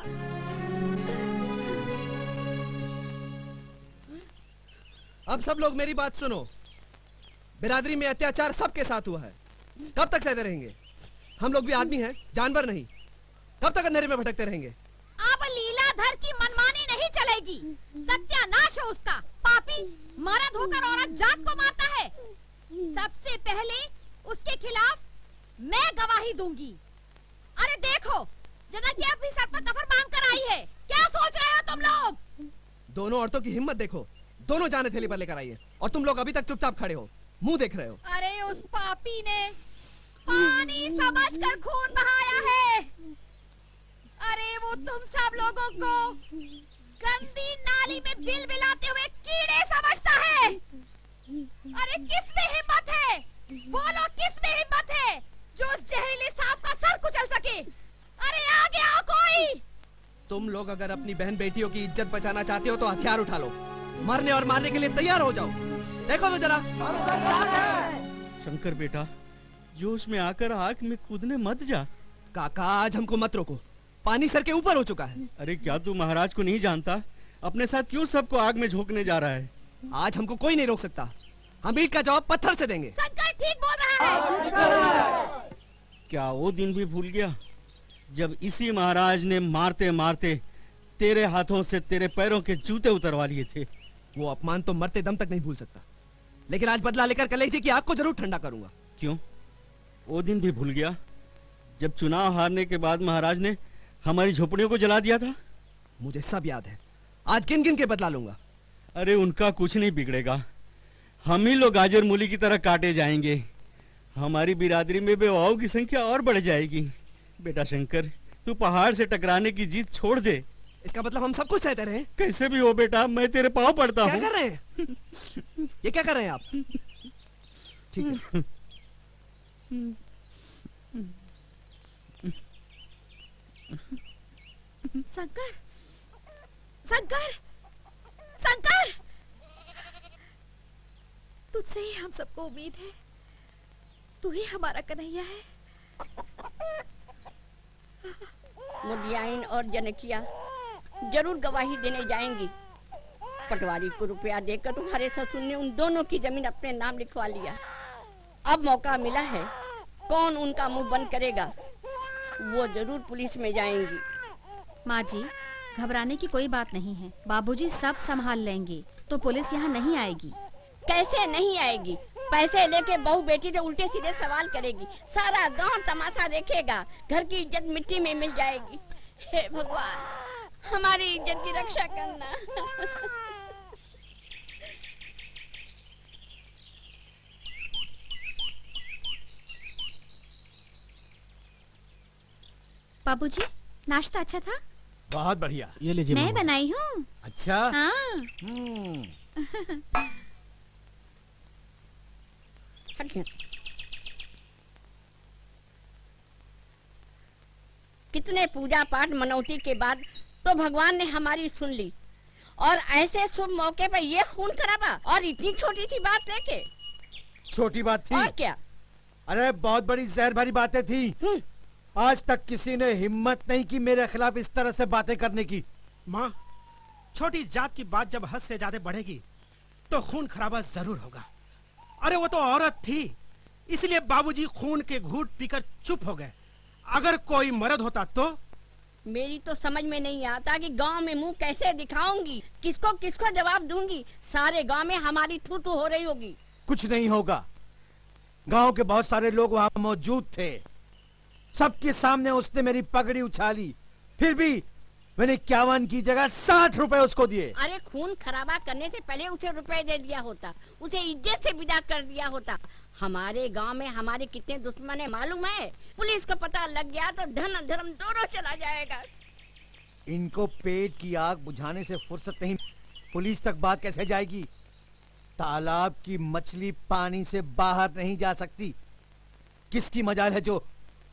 अब सब लोग मेरी बात सुनो। बिरादरी में अत्याचार सबके साथ हुआ है, कब तक सहते रहेंगे? हम लोग भी आदमी हैं, जानवर नहीं। कब तक अंधेरे में भटकते रहेंगे? अब लीलाधर की मनमानी नहीं चलेगी। सत्यानाश हो उसका। पापी मर्द होकर औरत जात को मारता है। सबसे पहले उसके खिलाफ मैं गवाही दूंगी। अरे देखो, जनक अपनी सर पर कफन बांध कर आई है। क्या सोच रहे हो तुम लोग? दोनों औरतों की हिम्मत देखो, दोनों जाने थैली पर लेकर आई है और तुम लोग अभी तक चुपचाप खड़े हो, मुंह देख रहे हो। अरे उस पापी ने पानी समझकर खून बहाया है। अरे वो तुम सब लोगों को गंदी नाली में बिलबिलाते हुए कीड़े समझता है। अरे किस में हिम्मत है? बोलो किस में हिम्मत है जो उस जहरीले सांप का सर कुचल सके? अरे आगे आओ कोई। तुम लोग अगर अपनी बहन बेटियों की इज्जत बचाना चाहते हो तो हथियार उठा लो, मरने और मारने के लिए तैयार हो जाओ। देखो तो जरा। शंकर बेटा, जोश में आकर आग में कूदने मत जा। काका आज हमको मत रोको, पानी सर के ऊपर हो चुका है। अरे क्या तू महाराज को नहीं जानता? अपने साथ क्यों सबको आग में झोंकने जा रहा है? आज हमको कोई नहीं रोक सकता, हम ईंट का जवाब पत्थर से देंगे। शंकर ठीक बोल रहा है। क्या वो दिन भी भूल गया जब इसी महाराज ने मारते मारते तेरे हाथों से तेरे पैरों के जूते उतरवा लिए थे? वो अपमान तो मरते दम तक नहीं भूल सकता, लेकिन आज बदला लेकर कलेजी की आग को जरूर ठंडा करूंगा। क्यों? वो दिन भी भूल गया जब चुनाव हारने के बाद महाराज ने हमारी झोपड़ियों को जला दिया था? मुझे सब याद है, आज गिन गिन के बदला लूंगा। अरे उनका कुछ नहीं बिगड़ेगा, हम ही लोग गाजर मूली की तरह काटे जाएंगे। हमारी बिरादरी में बेवाओं की संख्या और बढ़ जाएगी। बेटा शंकर, तू पहाड़ से टकराने की जीत छोड़ दे। इसका मतलब हम सब कुछ सहते रहे? कैसे भी हो बेटा, मैं तेरे पाँव पड़ता हूँ। क्या कर रहे हैं? ये क्या कर रहे हैं आप? ठीक है। शंकर, शंकर, शंकर, तुझसे ही हम सबको उम्मीद है। तू ही हमारा कन्हैया है। मुदियाइन और जनकिया जरूर गवाही देने जाएंगी। पटवारी को रुपया देकर तुम्हारे ससुर ने उन दोनों की जमीन अपने नाम लिखवा लिया। अब मौका मिला है, कौन उनका मुंह बंद करेगा? वो जरूर पुलिस में जाएंगी। माँ जी, घबराने की कोई बात नहीं है, बाबूजी सब संभाल लेंगे, तो पुलिस यहाँ नहीं आएगी। कैसे नहीं आएगी? पैसे लेके बहू बेटी से उल्टे सीधे सवाल करेगी, सारा गांव तमाशा देखेगा, घर की इज्जत मिट्टी में मिल जाएगी। हे भगवान, हमारी इज्जत की रक्षा करना। बाबूजी, नाश्ता अच्छा था? बहुत बढ़िया। ये लीजिए। मैं बनाई हूँ। अच्छा? हाँ। कितने पूजा पाठ मनौती के बाद तो भगवान ने हमारी सुन ली, और ऐसे शुभ मौके पर ये खून खराबा, और इतनी छोटी सी बात लेके। छोटी बात थी? और क्या? अरे बहुत बड़ी जहर भरी बातें थी। आज तक किसी ने हिम्मत नहीं की मेरे खिलाफ इस तरह से बातें करने की। माँ, छोटी जात की बात जब हद से ज्यादा बढ़ेगी तो खून खराबा जरूर होगा। अरे वो तो औरत थी, इसलिए बाबूजी खून के घूंट पीकर चुप हो गए। अगर कोई मर्द होता तो? मेरी तो समझ में नहीं आता कि गांव में मुंह कैसे दिखाऊंगी, किसको किसको जवाब दूंगी। सारे गांव में हमारी थू थू हो रही होगी। कुछ नहीं होगा, गांव के बहुत सारे लोग वहां मौजूद थे, सबके सामने उसने मेरी पगड़ी उछाली, फिर भी मैंने 51 की जगह 60 रुपए उसको दिए। अरे खून खराबा करने से पहले उसे रुपए दे दिया होता, उसे इज्जत से विदा कर दिया होता। हमारे गांव में हमारे कितने दुश्मन है मालूम है? पुलिस को पता लग गया तो धन धर्म दोनों चला जाएगा। इनको पेट की आग बुझाने से फुर्सत नहीं, पुलिस तक बात कैसे जाएगी? तालाब की मछली पानी से बाहर नहीं जा सकती। किसकी मजाल है जो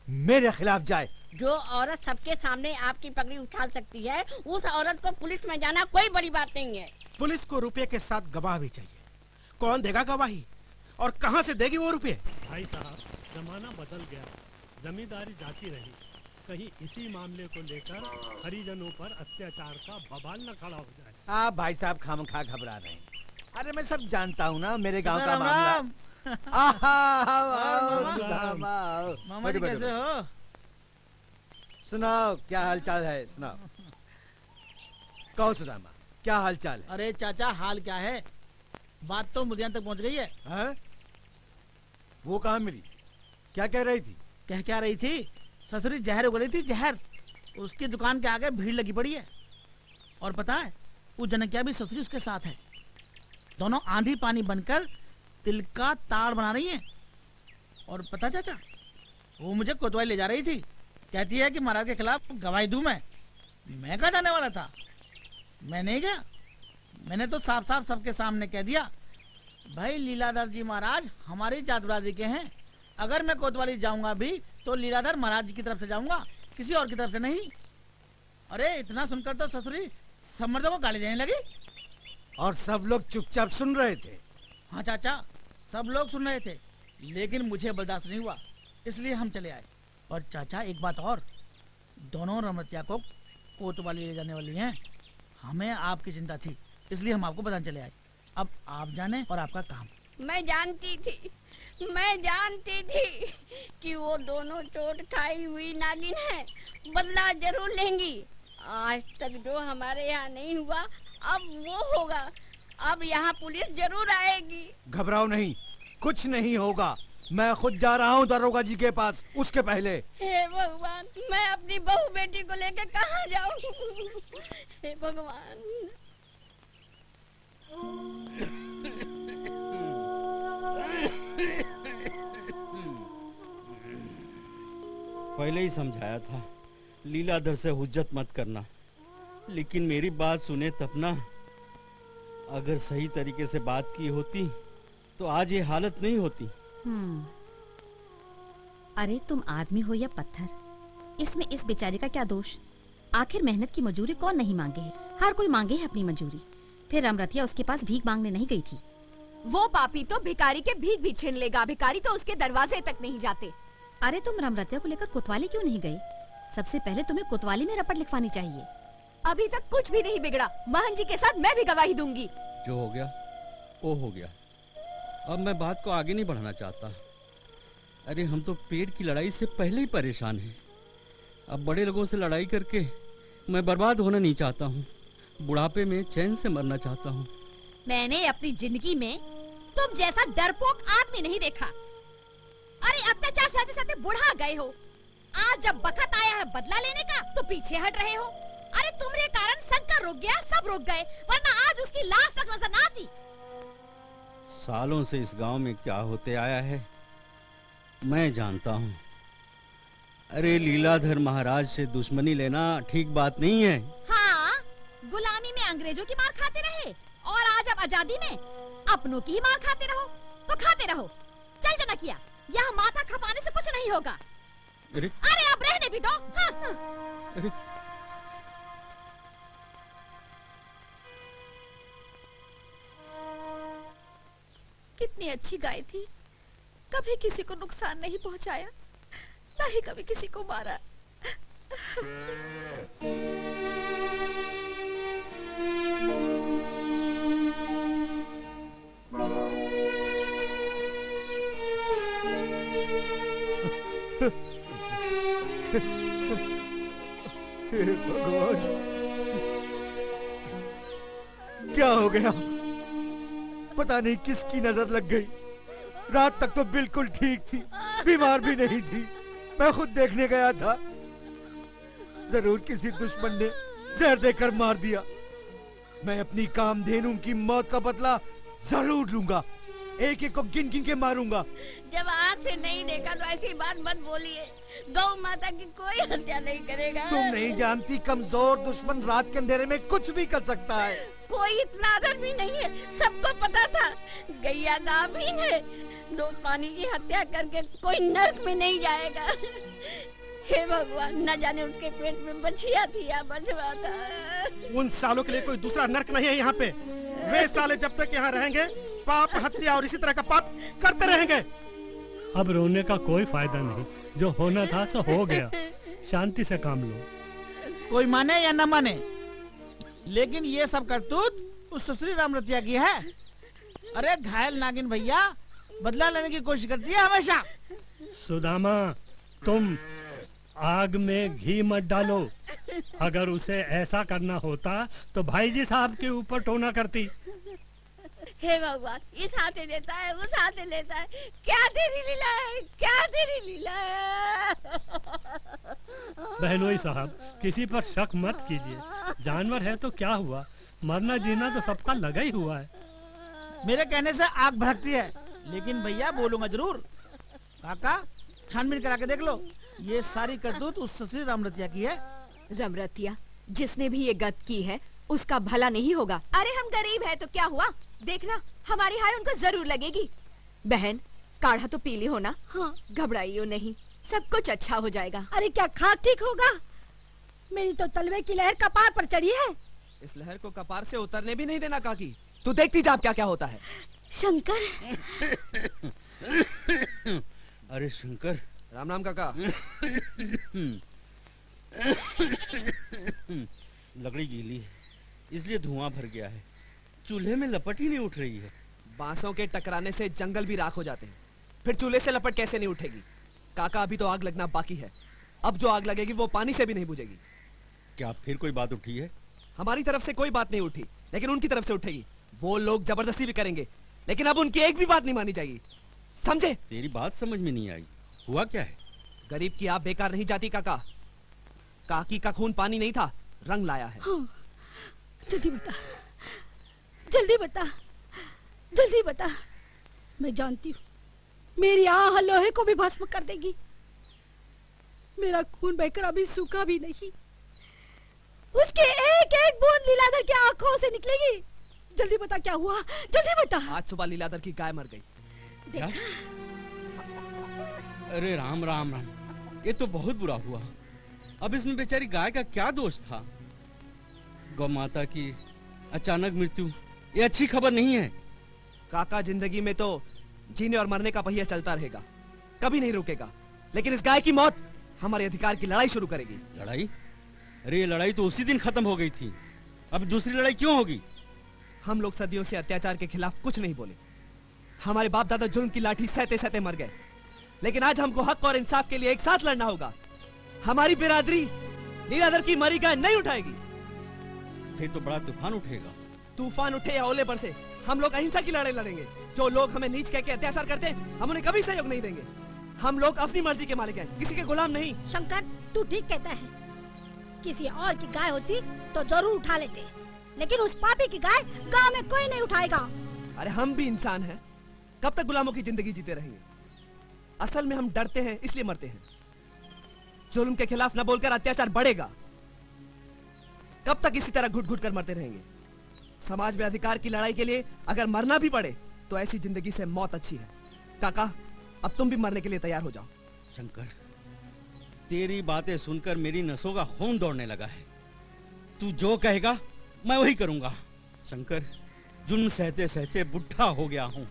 मेरे खिलाफ जाए? जो औरत सबके सामने आपकी पगड़ी उछाल सकती है, उस औरत को पुलिस में जाना कोई बड़ी बात नहीं है। पुलिस को रुपये के साथ गवाह भी चाहिए। कौन देगा गवाही? और कहाँ से देगी वो रुपये? भाई साहब, जमाना बदल गया, जमींदारी जाती रही, कहीं इसी मामले को लेकर हरिजनों पर अत्याचार का बवाल न खड़ा हो जाए। आप भाई साहब खामखा घबरा रहे हैं। अरे मैं सब जानता हूँ ना, मेरे गांव का मामला। मामा जी कैसे हो? सुनाओ क्या हालचाल है, सुनाओ। कहो सुदामा, क्या हालचाल है? अरे चाचा, हाल क्या है? बात तो मुदियान तक पहुंच गई है। हैं? वो कहाँ मिली? क्या कह रही थी? क्या रही थी? ससुरी जहर उगली थी, जहर। उसकी दुकान के आगे भीड़ लगी पड़ी है। और पता है, वो जनकिया भी ससुरी उसके साथ है। दोनों आंधी पानी बनकर तिल का ताड़ बना रही हैं। और पता चाचा, वो मुझे कोतवाली ले जा रही थी। कहती है कि महाराज के खिलाफ गवाही दूं मैं कहाँ जाने वाला था? मैं नहीं गया। मैंने तो साफ साफ सबके सामने कह दिया, भाई लीलाधर जी महाराज हमारी जात बिरादरी के हैं। अगर मैं कोतवाली जाऊंगा भी तो लीलाधर महाराज जी की तरफ से जाऊंगा, किसी और की तरफ से नहीं। अरे इतना सुनकर तो ससुरी सब मर्दों को गाली देने लगी। और सब लोग चुपचाप सुन रहे थे? हाँ चाचा, सब लोग सुन रहे थे, लेकिन मुझे बर्दाश्त नहीं हुआ, इसलिए हम चले आए। और चाचा एक बात और, दोनों रमतिया को कोतवाली ले जाने वाली हैं। हमें आपकी चिंता थी, इसलिए हम आपको बताने चले आए। अब आप जाने और आपका काम। मैं जानती थी कि वो दोनों चोट खाई हुई नागिन है, बदला जरूर लेंगी। आज तक जो हमारे यहाँ नहीं हुआ, अब वो होगा। अब यहाँ पुलिस जरूर आएगी। घबराओ नहीं, कुछ नहीं होगा। मैं खुद जा रहा हूँ दरोगा जी के पास, उसके पहले। हे भगवान, मैं अपनी बहू बेटी को लेकर कहाँ जाऊँ? हे भगवान। पहले ही समझाया था लीलाधर से हुज्जत मत करना, लेकिन मेरी बात सुने तब ना। अगर सही तरीके से बात की होती तो आज ये हालत नहीं होती। अरे तुम आदमी हो या पत्थर, इसमें इस बेचारे का क्या दोष? आखिर मेहनत की मजूरी कौन नहीं मांगे है? हर कोई मांगे है अपनी मजूरी। फिर अमरतिया उसके पास भीख मांगने नहीं गई थी। वो पापी तो भिखारी के भीख भी छीन लेगा, भिखारी तो उसके दरवाजे तक नहीं जाते। अरे तुम रमरतिया को लेकर कोतवाली क्यों नहीं गई? सबसे पहले तुम्हें कोतवाली में रपट लिखवानी चाहिए। अभी तक कुछ भी नहीं बिगड़ा। महन जी के साथ मैं भी गवाही दूंगी। जो हो गया वो हो गया। अब मैं बात को आगे नहीं बढ़ाना चाहता। अरे हम तो पेट की लड़ाई से पहले ही परेशान हैं। अब बड़े लोगों से लड़ाई करके मैं बर्बाद होना नहीं चाहता हूँ। बुढ़ापे में चैन से मरना चाहता हूँ। मैंने अपनी जिंदगी में तुम जैसा डरपोक आदमी नहीं देखा। अरे अत्याचार सहते सहते बुढ़ा गए हो। आज जब वक्त आया है बदला लेने का तो पीछे हट रहे हो। अरे तुम्हारे कारण शंकर रुक गया, सब रुक गए, वरना आज उसकी लाश तक नजर न आती। सालों से इस गांव में क्या होते आया है मैं जानता हूँ। अरे लीलाधर महाराज से दुश्मनी लेना ठीक बात नहीं है। हाँ, गुलामी में अंग्रेजों की मार खाते रहे और आज अब आजादी में अपनों की ही मार खाते रहो तो खाते रहो। चल जना किया, यहाँ माथा खपाने से कुछ नहीं होगा। अरे अब रहने भी दो। हाँ, हाँ। अरे कितनी अच्छी गाय थी, कभी किसी को नुकसान नहीं पहुंचाया, ना ही कभी किसी को मारा। हे भगवान, क्या हो गया? पता नहीं किसकी नजर लग गई। रात तक तो बिल्कुल ठीक थी, बीमार भी नहीं थी। मैं खुद देखने गया था। जरूर किसी दुश्मन ने जहर देकर मार दिया। मैं अपनी कामधेनु की मौत का बदला जरूर लूंगा। एक एक को गिन गिन के मारूंगा। जब आज से नहीं देखा तो ऐसी बात मत बोलिए। गौ माता की कोई हत्या नहीं करेगा। तुम नहीं जानती, कमजोर दुश्मन रात के अंधेरे में कुछ भी कर सकता है। कोई इतना आदर भी नहीं है, सबको पता था। गैया गाभिन है, दो पानी की हत्या करके कोई नर्क में नहीं जाएगा। हे भगवान, न जाने उसके पेट में बछिया थी या बछवा था। उन सालों के लिए कोई दूसरा नर्क नहीं है यहाँ पे। वे साले जब तक यहाँ रहेंगे पाप, हत्या और इसी तरह का पाप करते रहेंगे। अब रोने का कोई फायदा नहीं, जो होना था सो हो गया। शांति से काम लो। कोई माने या न माने, लेकिन ये सब करतूत उस सुश्री रामरतिया की है। अरे घायल नागिन भैया बदला लेने की कोशिश करती है हमेशा। सुदामा, तुम आग में घी मत डालो। अगर उसे ऐसा करना होता तो भाईजी साहब के ऊपर टोना करती। हे भगवान, इस हाथे लेता है, उस हाथे लेता है। क्या तेरी लीला है, क्या तेरी लीला है। बहनोई साहब, किसी पर शक मत कीजिए। जानवर है तो क्या हुआ, मरना जीना तो सबका लगा ही हुआ है। मेरे कहने से आग भड़कती है, लेकिन भैया बोलूंगा जरूर। काका छानबीन करा के देख लो, ये सारी करतूत उस ससुरी रामरतिया की है। रामरतिया, जिसने भी ये गत की है उसका भला नहीं होगा। अरे हम गरीब है तो क्या हुआ, देखना हमारी हाय उनको जरूर लगेगी। बहन, काढ़ा तो पी ली हो ना? हाँ। घबराइयो नहीं, सब कुछ अच्छा हो जाएगा। अरे क्या खाक ठीक होगा? मेरी तो तलवे की लहर कपार पर चढ़ी है। इस लहर को कपार से उतरने भी नहीं देना काकी। तू देखती जा क्या क्या होता है। शंकर। अरे शंकर। राम राम काका। लकड़ी गीली है, इसलिए धुआं भर गया है। चूल्हे में लपट ही नहीं उठ रही है। बांसों के टकराने से जंगल भी राख हो जाते हैं, फिर चूल्हे से लपट कैसे नहीं उठेगी? काका अभी तो आग लगना बाकी है। अब जो आग लगेगी वो पानी से भी नहीं बुझेगी। क्या फिर कोई बात उठी है? हमारी तरफ से कोई बात नहीं उठी, लेकिन उनकी तरफ से उठेगी। वो लोग जबरदस्ती भी करेंगे, लेकिन अब उनकी एक भी बात नहीं मानी जाएगी। समझे? तेरी बात समझ में नहीं आई। हुआ क्या है? गरीब की आप बेकार नहीं जाती काका। काकी का खून पानी नहीं था, रंग लाया है। हाँ, जल्दी बता, जल्दी बता, जल्दी बता। मैं जानती हूँ मेरी आह लोहे को भी भस्म कर देगी। मेरा खून बहकर अभी सूखा भी नहीं, उसकी एक एक बूंद लीलाधर की आंखों से निकलेगी। जल्दी बता क्या हुआ, जल्दी बता। आज सुबह लीलाधर की गाय मर गई। क्या? अरे राम राम राम, ये तो बहुत बुरा हुआ। अब इसमें बेचारी गाय का क्या दोष था? गौ माता की अचानक मृत्यु ये अच्छी खबर नहीं है। काका, जिंदगी में तो जीने और मरने का पहिया चलता रहेगा, कभी नहीं रुकेगा। लेकिन इस गाय की मौत हमारे अधिकार की लड़ाई शुरू करेगी। लड़ाई? अरे ये लड़ाई तो उसी दिन खत्म हो गई थी, अब दूसरी लड़ाई क्यों होगी? हम लोग सदियों से अत्याचार के खिलाफ कुछ नहीं बोले। हमारे बाप दादा जुल्म की लाठी सहते सहते मर गए, लेकिन आज हमको हक और इंसाफ के लिए एक साथ लड़ना होगा। हमारी बिरादरी लीलाधर की मरी गाय नहीं उठाएगी। फिर तो बड़ा तूफान उठेगा। तूफान उठे या ओले बरसे, हम लोग अहिंसा की लड़ाई लड़ेंगे। जो लोग हमें नीच कह के अत्याचार करते हैं, हम उन्हें कभी सहयोग नहीं देंगे। हम लोग अपनी मर्जी के मालिक हैं, किसी के गुलाम नहीं। शंकर, तू ठीक कहता है। किसी और की गाय होती तो जरूर उठा लेते, लेकिन उस पापी की गाय गांव में कोई नहीं उठाएगा। अरे हम भी इंसान हैं, कब तक गुलामों की जिंदगी जीते रहेंगे? असल में हम डरते हैं इसलिए मरते हैं। जुल्म के खिलाफ न बोलकर अत्याचार बढ़ेगा। कब तक इसी तरह घुट घुट कर मरते रहेंगे? समाज में अधिकार की लड़ाई के लिए अगर मरना भी पड़े तो ऐसी जिंदगी से मौत अच्छी है। काका, अब तुम भी मरने के लिए तैयार हो जाओ। शंकर, तेरी बातें सुनकर मेरी नसों का खून दौड़ने लगा है। तू जो कहेगा मैं वही करूंगा। शंकर, जुल्म सहते सहते बुढ़ा हो गया हूं,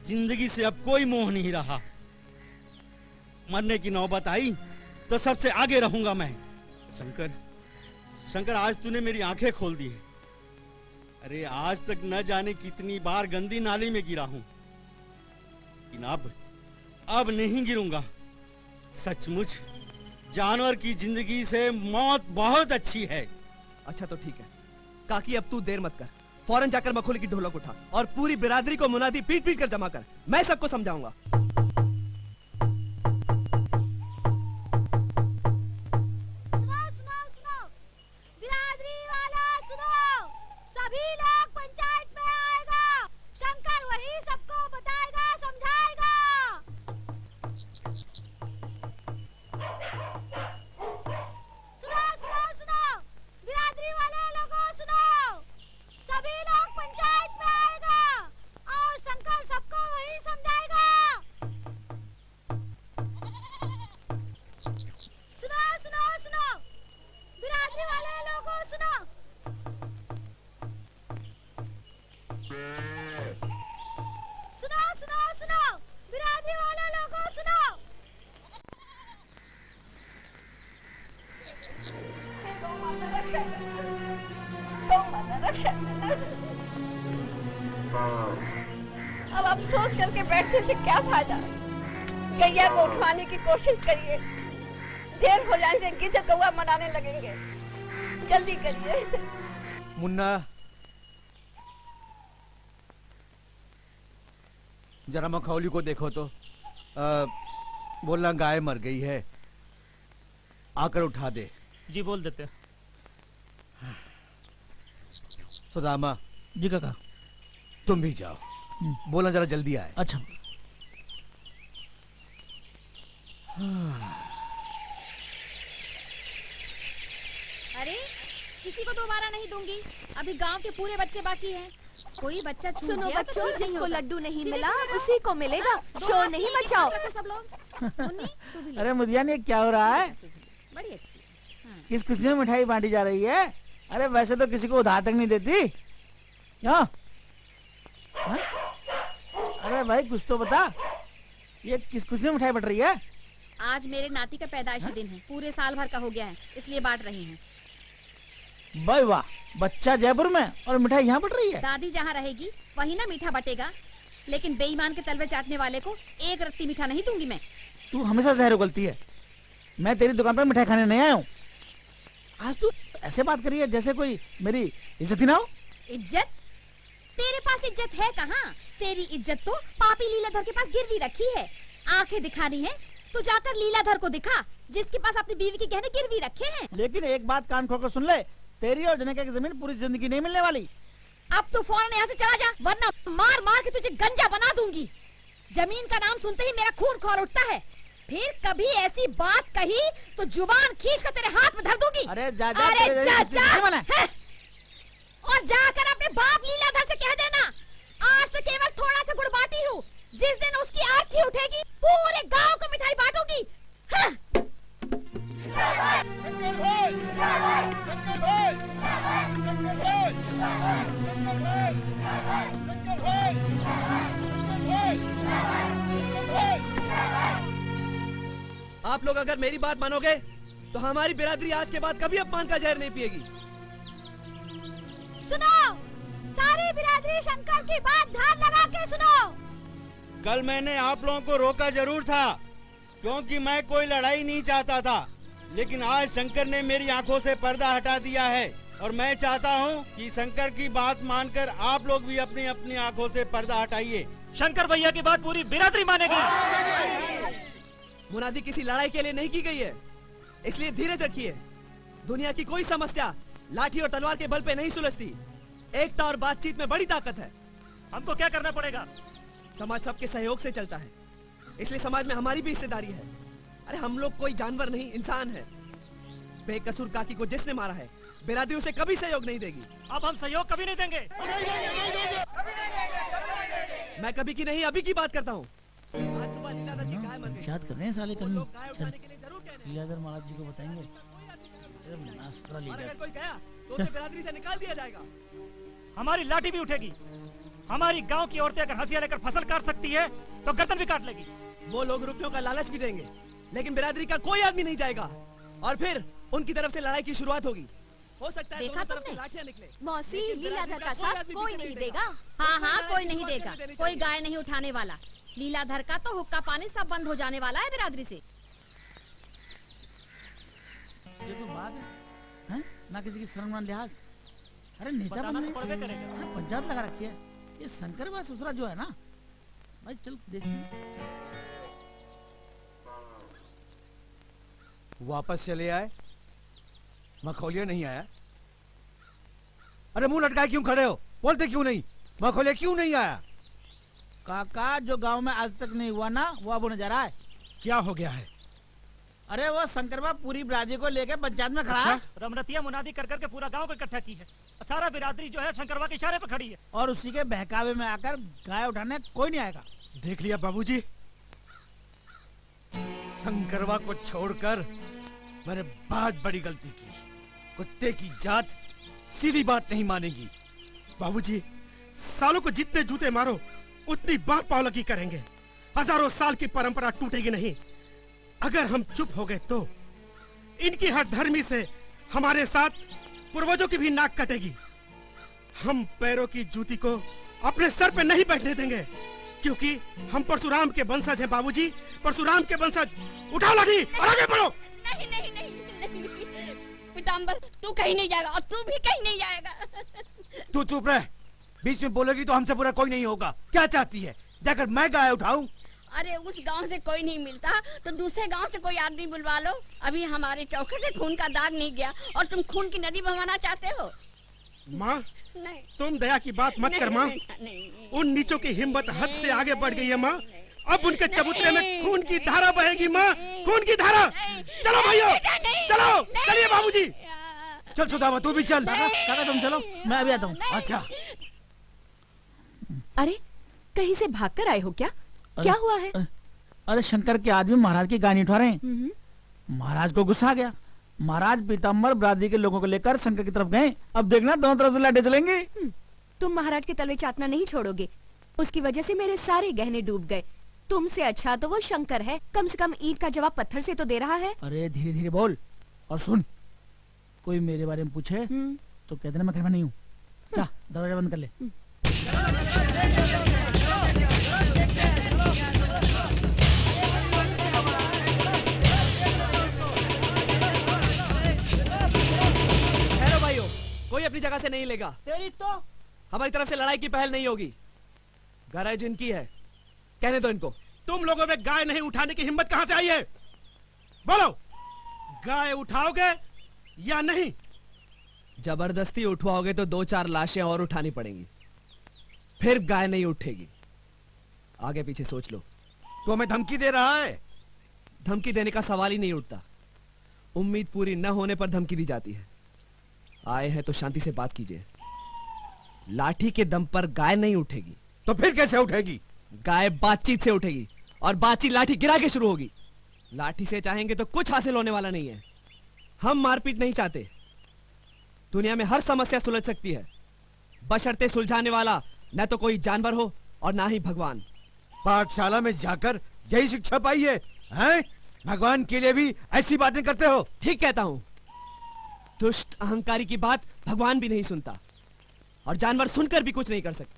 जिंदगी से अब कोई मोह नहीं रहा। मरने की नौबत आई तो सबसे आगे रहूंगा मैं। शंकर, शंकर, आज तूने मेरी आंखें खोल दी है। अरे आज तक न जाने कितनी बार गंदी नाली में गिरा हूं, लेकिन अब नहीं गिरूंगा। सचमुच जानवर की जिंदगी से मौत बहुत अच्छी है। अच्छा तो ठीक है काकी, अब तू देर मत कर। फौरन जाकर मखोली की ढोलक उठा और पूरी बिरादरी को मुनादी पीट पीट कर जमा कर। मैं सबको समझाऊंगा। बिरादरी वाला सुनो, सभी लोग पंचायत में आएगा। शंकर वही सबको बताएगा, समझाएगा। सुनो, बिरादरी वाले लोगों सुनो, सभी लोग पंचायत में आएगा और शंकर सबको वही समझाएगा। गुस्से से क्या फायदा? गैया को उठवाने की कोशिश करिए, देर हो जाने से गीदड़ कौवा मनाने लगेंगे। जल्दी करिए। मुन्ना, जरा मखौली को देखो तो। बोलना गाय मर गई है, आकर उठा दे। जी बोल देते। सुदामा। जी काका। तुम भी जाओ, बोलना जरा जल्दी आए। अच्छा। अरे किसी को दोबारा नहीं दूंगी, अभी गांव के पूरे बच्चे बाकी हैं। कोई बच्चा छूट सुनो गया तो बच्चों, छूट नहीं जिसको होगा। लड्डू नहीं सीधे मिला सीधे उसी को मिलेगा। शोर नहीं मचाओ। सब लोग। मुन्नी, तू भी ले। अरे मुदियान, ये क्या हो रहा है? बड़ी अच्छी। हाँ। किस खुशी में मिठाई बांटी जा रही है? अरे वैसे तो किसी को उधार तक नहीं देती। क्यों? हाँ? अरे भाई कुछ तो बता, ये किस खुशी में मिठाई बट रही है? आज मेरे नाती का पैदाइशी दिन है, पूरे साल भर का हो गया है, इसलिए बांट रही हैं। भाई वाह, बच्चा जयपुर में और मिठाई यहाँ बट रही है। दादी जहाँ रहेगी वही ना मीठा बटेगा, लेकिन बेईमान के तलवे चाटने वाले को एक रत्ती मीठा नहीं दूंगी मैं। तू हमेशा जहर उगलती है। मैं तेरी दुकान पर मिठाई खाने नहीं आया हूँ। आज तू ऐसे बात करी है जैसे कोई मेरी इज्जत ही ना हो। इज्जत? तेरे पास इज्जत है कहाँ? तेरी इज्जत तो पापी लीलाधर के पास गिरवी रखी है। आंखें दिखानी है तो जाकर लीलाधर को दिखा, जिसके पास अपनी बीवी के गहने गिरवी रखे हैं। लेकिन एक बात कान खोलकर सुन ले, तेरी और जनका की जमीन पूरी जिंदगी नहीं मिलने वाली। अब तू फौरन यहाँ से चला जा, वरना मार मार के तुझे गंजा बना दूंगी। जमीन का नाम सुनते ही मेरा खून खौल उठता है। फिर कभी ऐसी बात कही तो जुबान खींच कर तेरे हाथ में धर दूंगी। अरे जा जा, अरे जा जा, है? और जाकर अपने बाप लीलाधर से कह देना, आज तो केवल थोड़ा सा गुड़ बांटी हूँ, जिस दिन उसकी आरती उठेगी पूरे गांव को मिठाई बांटूंगी। हाँ। आप लोग अगर मेरी बात मानोगे तो हमारी बिरादरी आज के बाद कभी अपमान का जहर नहीं पिएगी। सुनो, सारी बिरादरी शंकर की बात ध्यान लगा के सुनो। कल मैंने आप लोगों को रोका जरूर था, क्योंकि मैं कोई लड़ाई नहीं चाहता था, लेकिन आज शंकर ने मेरी आंखों से पर्दा हटा दिया है और मैं चाहता हूं कि शंकर की बात मानकर आप लोग भी अपनी अपनी आंखों से पर्दा हटाइए। शंकर भैया की बात पूरी बिरादरी मानेगी। मुनादी किसी लड़ाई के लिए नहीं की गई है, इसलिए धीरज रखिए। दुनिया की कोई समस्या लाठी और तलवार के बल पे नहीं सुलझती। एकता और बातचीत में बड़ी ताकत है। हमको क्या करना पड़ेगा? समाज सबके सहयोग से चलता है, इसलिए समाज में हमारी भी हिस्सेदारी है। अरे हम लोग कोई जानवर नहीं, इंसान है। बेकसूर काकी को जिसने मारा है, बिरादरी उसे कभी सहयोग नहीं देगी। अब हम सहयोग कभी नहीं देंगे। मैं कभी की नहीं, अभी की बात करता हूँ। आज सुबह लीलाधर की गाय मर गई। याद कर रहे हैं साले कभी। गाय उठाने के लिए जरूर कहने। लीलाधर महाराज जी को बताएंगे। और अगर कोई गया तो उसे बिरादरी से निकाल दिया जाएगा। हमारी लाठी भी उठेगी। हमारी गांव की औरतें अगर हंसिया लेकर फसल काट सकती है तो गर्दन भी काट लेगी। वो लोग रुपयों का लालच भी देंगे, लेकिन बिरादरी का कोई आदमी नहीं जाएगा और फिर उनकी तरफ से लड़ाई की शुरुआत होगी। हो सकता है दोनों तरफ से लाठियां निकले। मौसी, लीलाधर का साथ कोई नहीं देगा। हाँ हाँ, कोई नहीं देगा, कोई गाय नहीं उठाने वाला। लीलाधर का तो हुक्का पानी सब बंद हो जाने वाला है बिरादरी से। ये तो बात है, ना किसी की शर्म लिहाज। अरे नेता बनने पंचायत लगा रखी है। ये शंकर बा ससुरा जो है ना भाई, चल देखते। वापस चले आए, मखौलिया नहीं आया। अरे मुंह लटकाए क्यों खड़े हो? बोलते क्यों नहीं? मखौलिया क्यों नहीं आया? काका, जो गांव में आज तक नहीं हुआ ना, वो अब होने जा रहा है। क्या हो गया है? अरे वो शंकर बा पूरी बिरादरी को लेके पंचायत में खड़ा है। रमरतिया मुनादी कर करके पूरा गांव को इकट्ठा की है। सारा बिरादरी जो है शंकरवा के इशारे पे खड़ी है और उसी के बहकावे में आकर गाय उठाने कोई नहीं आएगा। देख लिया बाबूजी, शंकरवा को छोड़कर मैंने बहुत बड़ी गलती की। कुत्ते की जात सीधी बात नहीं मानेगी। बाबूजी, सालों को जितने जूते मारो उतनी बार पावलकी करेंगे। हजारों साल की परंपरा टूटेगी नहीं। अगर हम चुप हो गए तो इनकी हठधर्मी से हमारे साथ पूर्वजों की भी नाक कटेगी। हम पैरों की जूती को अपने सर पे नहीं बैठने देंगे। क्योंकि हम परशुराम के वंशज हैं बाबूजी, परशुराम के वंशज। उठाओ लाठी और आगे बढ़ो। नहीं नहीं नहीं नहीं पीताम्बर, तू कहीं नहीं जाएगा और तू भी कहीं नहीं जाएगा। तू चुप रह, बीच में बोलेगी तो हमसे बुरा कोई नहीं होगा। क्या चाहती है, जाकर मैं गाय उठाऊं? अरे उस गांव से कोई नहीं मिलता तो दूसरे गांव से कोई आदमी बुलवा लो। अभी हमारे चौके से खून का दाग नहीं गया और तुम खून की नदी बहाना चाहते हो। माँ नहीं, तुम दया की बात मत कर माँ। उन नीचों की हिम्मत हद से आगे बढ़ गई है माँ। अब उनके चबूतरे में खून की धारा बहेगी माँ, खून की धारा। चलो भाइयों, चलो, चलिए बाबूजी। चल सुदामा, तू भी चल। काका तुम चलो, मैं अभी आता हूँ। अच्छा। अरे कहीं से भागकर आए हो क्या? क्या हुआ है? अरे शंकर के आदमी महाराज की गाय नहीं उठा रहे हैं। महाराज को गुस्सा आ गया। महाराज पीताम्बर बरादरी के लोगों को लेकर शंकर की तरफ गए। अब देखना दोनों तरफ से लाठें चलेंगी। तुम महाराज के तलवे चाटना नहीं छोड़ोगे। उसकी वजह से मेरे सारे गहने डूब गए। तुमसे अच्छा तो वो शंकर है, कम से कम ईंट का जवाब पत्थर से तो दे रहा है। अरे धीरे धीरे बोल। और सुन, कोई मेरे बारे में पूछे तो कह देना मैं घर में नहीं हूँ। जा दरवाजा बंद कर ले। ठहरो भाइयों, कोई अपनी जगह से नहीं लेगा। तेरी तो हमारी तरफ से लड़ाई की पहल नहीं होगी। गाय जिनकी है, कहने दो इनको। तुम लोगों में गाय नहीं उठाने की हिम्मत कहाँ से आई है? बोलो, गाय उठाओगे या नहीं? जबरदस्ती उठवाओगे तो 2-4 लाशें और उठानी पड़ेंगी, फिर गाय नहीं उठेगी। आगे पीछे सोच लो। तो हमें धमकी दे रहा है? धमकी देने का सवाल ही नहीं उठता। उम्मीद पूरी न होने पर धमकी दी जाती है। आए हैं तो शांति से बात कीजिए। लाठी के दम पर गाय नहीं उठेगी। तो फिर कैसे उठेगी? गाय बातचीत से उठेगी और बातचीत लाठी गिरा के शुरू होगी। लाठी से चाहेंगे तो कुछ हासिल होने वाला नहीं है। हम मारपीट नहीं चाहते। दुनिया में हर समस्या सुलझ सकती है, बशर्ते सुलझाने वाला न तो कोई जानवर हो और ना ही भगवान। पाठशाला में जाकर यही शिक्षा पाई है, हैं? भगवान के लिए भी ऐसी बातें करते हो? ठीक कहता हूं। दुष्ट अहंकारी की बात भगवान भी नहीं सुनता और जानवर सुनकर भी कुछ नहीं कर सकते।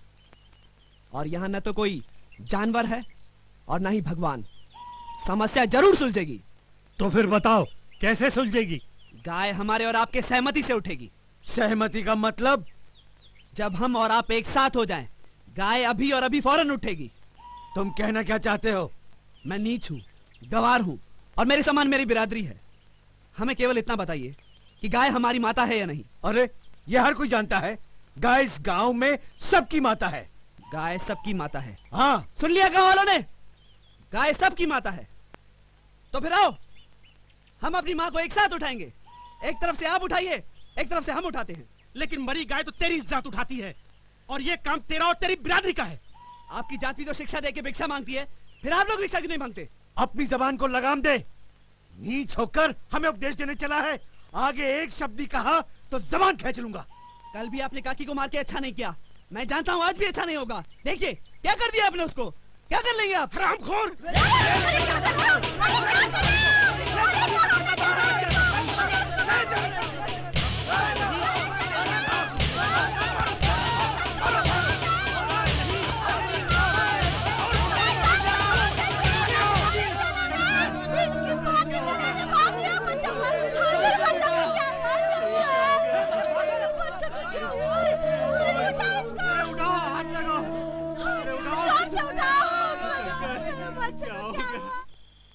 और यहां न तो कोई जानवर है और ना ही भगवान। समस्या जरूर सुलझेगी। तो फिर बताओ कैसे सुलझेगी? गाय हमारे और आपके सहमति से उठेगी। सहमति का मतलब? जब हम और आप एक साथ हो जाएं, गाय अभी और अभी फौरन उठेगी। तुम कहना क्या चाहते हो? मैं नीच हूं, गवार हूं और मेरे समान मेरी बिरादरी है। हमें केवल इतना बताइए कि गाय हमारी माता है या नहीं। अरे ये हर कोई जानता है, गाय इस गांव में सबकी माता है। गाय सबकी माता है। हाँ, सुन लिया गांव वालों ने? गाय सबकी माता है। तो फिर आओ, हम अपनी माँ को एक साथ उठाएंगे। एक तरफ से आप उठाइए, एक तरफ से हम उठाते हैं। लेकिन मरी गाय तो तेरी जात उठाती है और ये काम तेरा और तेरी बिरादरी का है। आपकी जात भी तो शिक्षा देके भिक्षा मांगती है, फिर आप लोग भिक्षा क्यों नहीं मांगते? अपनी जबान को लगाम दे। नीच होकर हमें उपदेश देने चला है। आगे एक शब्द भी कहा तो जबान खींच लूंगा। कल भी आपने काकी को मार के अच्छा नहीं किया। मैं जानता हूँ आज भी अच्छा नहीं होगा। देखिए क्या कर दिया आपने उसको। क्या कर लेंगे आप? हरामखोर!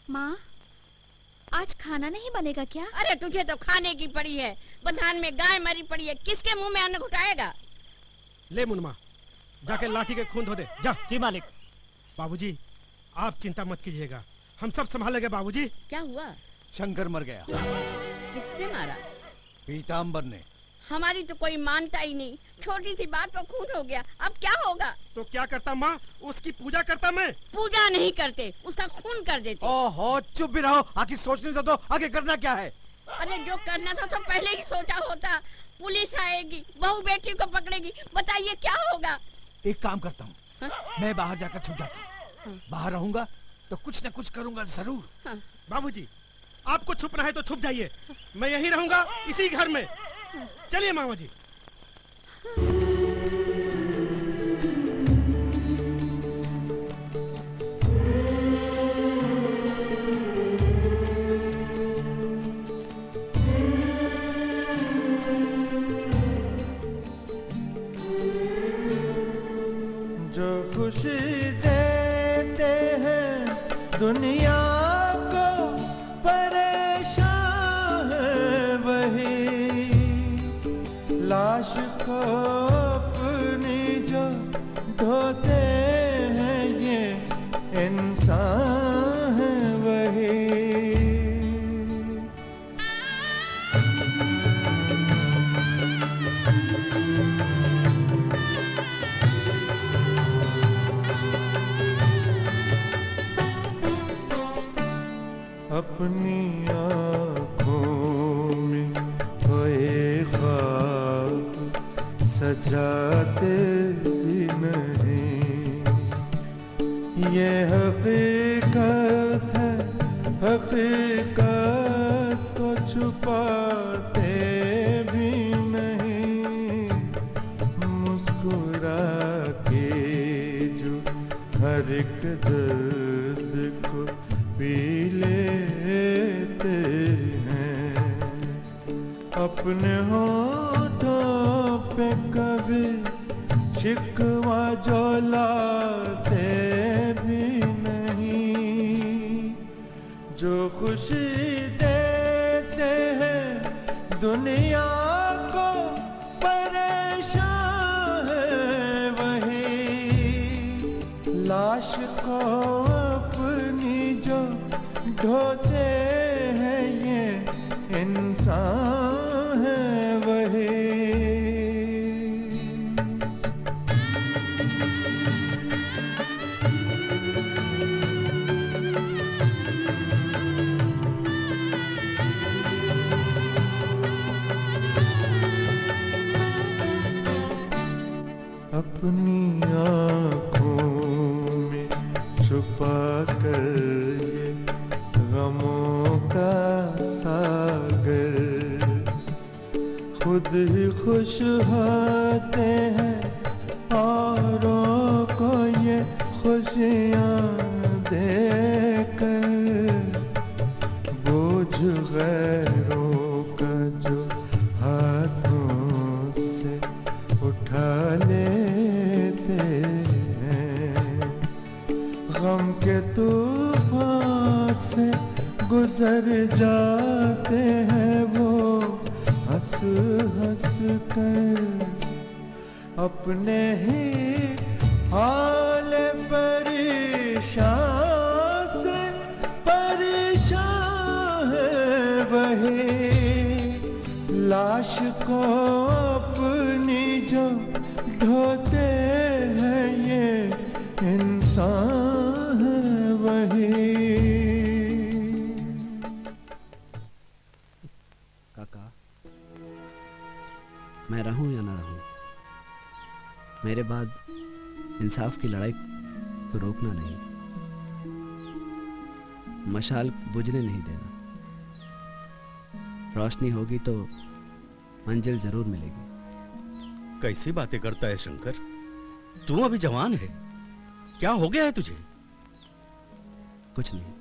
माँ, आज खाना नहीं बनेगा क्या? अरे तुझे तो खाने की पड़ी है। बधान में गाय मरी पड़ी है, किसके मुंह में अन्न घुटाएगा? ले मुनमा, जाके लाठी के खून धो दे। जा। जी मालिक। बाबूजी, आप चिंता मत कीजिएगा, हम सब संभालेंगे। बाबूजी, क्या हुआ? शंकर मर गया। किसने मारा? पीताम्बर ने। हमारी तो कोई मानता ही नहीं। छोटी सी बात पर खून हो गया, अब क्या होगा? तो क्या करता माँ? उसकी पूजा करता मैं। पूजा नहीं करते, उसका खून कर देते। ओहो, चुप भी रहो। आखिर सोचने दो, आगे करना क्या है? अरे जो करना था तो पहले ही सोचा होता। पुलिस आएगी, बहू बेटी को पकड़ेगी, बताइए क्या होगा? एक काम करता हूँ, मैं बाहर जाकर छुप जाता हूँ। बाहर रहूंगा तो कुछ न कुछ करूंगा जरूर। बाबूजी, आपको छुपना है तो छुप जाइए, मैं यहीं रहूंगा इसी घर में। चलिए मामा जी। दुनिया को परेशान है वही, लाश को अपनी जो ढोते हैं ये इंसान है वही। अपनी आँखों में खोए ख्वाब सजाते भी नहीं, ये हकीकत है, हकीकत को छुपाते भी नहीं, मुस्कुरा के जो हर एक दर्द को पी लेते हैं, अपने होठों पे कभी शिकवा जो लाते भी नहीं, जो खुशी देते हैं दुनिया को परेशान है वही, लाश को अपनी जो ढोते हैं ये इंसान है वही। अपनी आँखों में छुपा कर ये गमों का सागर, खुद ही खुश होते हैं औरों को ये खुशियाँ देकर, बोझ गैरों का जो हाथों से उठा लेते हैं, गम के तूफान से गुजर जाते हैं वो हंस हंस कर, अपने ही हाल परेशान से परेशान है वही, लाश को अपनी जो ढोते हैं ये इंसान है वही। काका, मैं रहूं या ना रहूं, मेरे बाद इंसाफ की लड़ाई को रोकना नहीं, मशाल बुझने नहीं देना, रोशनी होगी तो मंजिल जरूर मिलेगी। कैसी बातें करता है शंकर, तू अभी जवान है, क्या हो गया है तुझे? कुछ नहीं।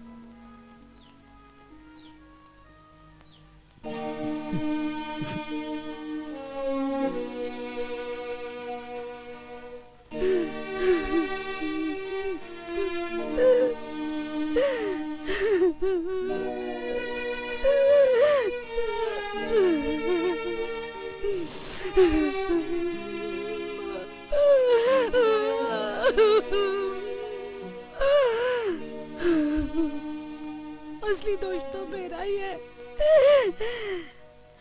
असली दोष तो मेरा ही है।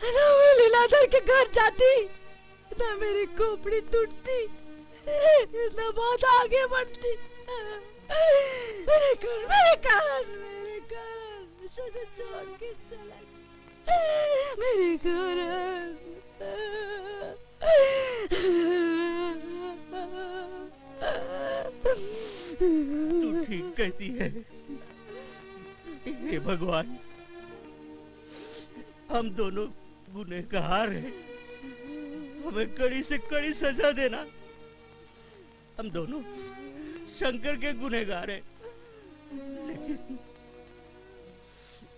ना मैं लीलाधर के घर जाती, ना मेरी खोपड़ी टूटती, ना बहुत आगे बढ़ती। मेरे कारण तुझे छोड़ के चला मेरे कारण। तू ठीक कहती है। हे भगवान, हम दोनों गुनहगार हैं, हमें कड़ी से कड़ी सजा देना। हम दोनों शंकर के गुनहगार हैं,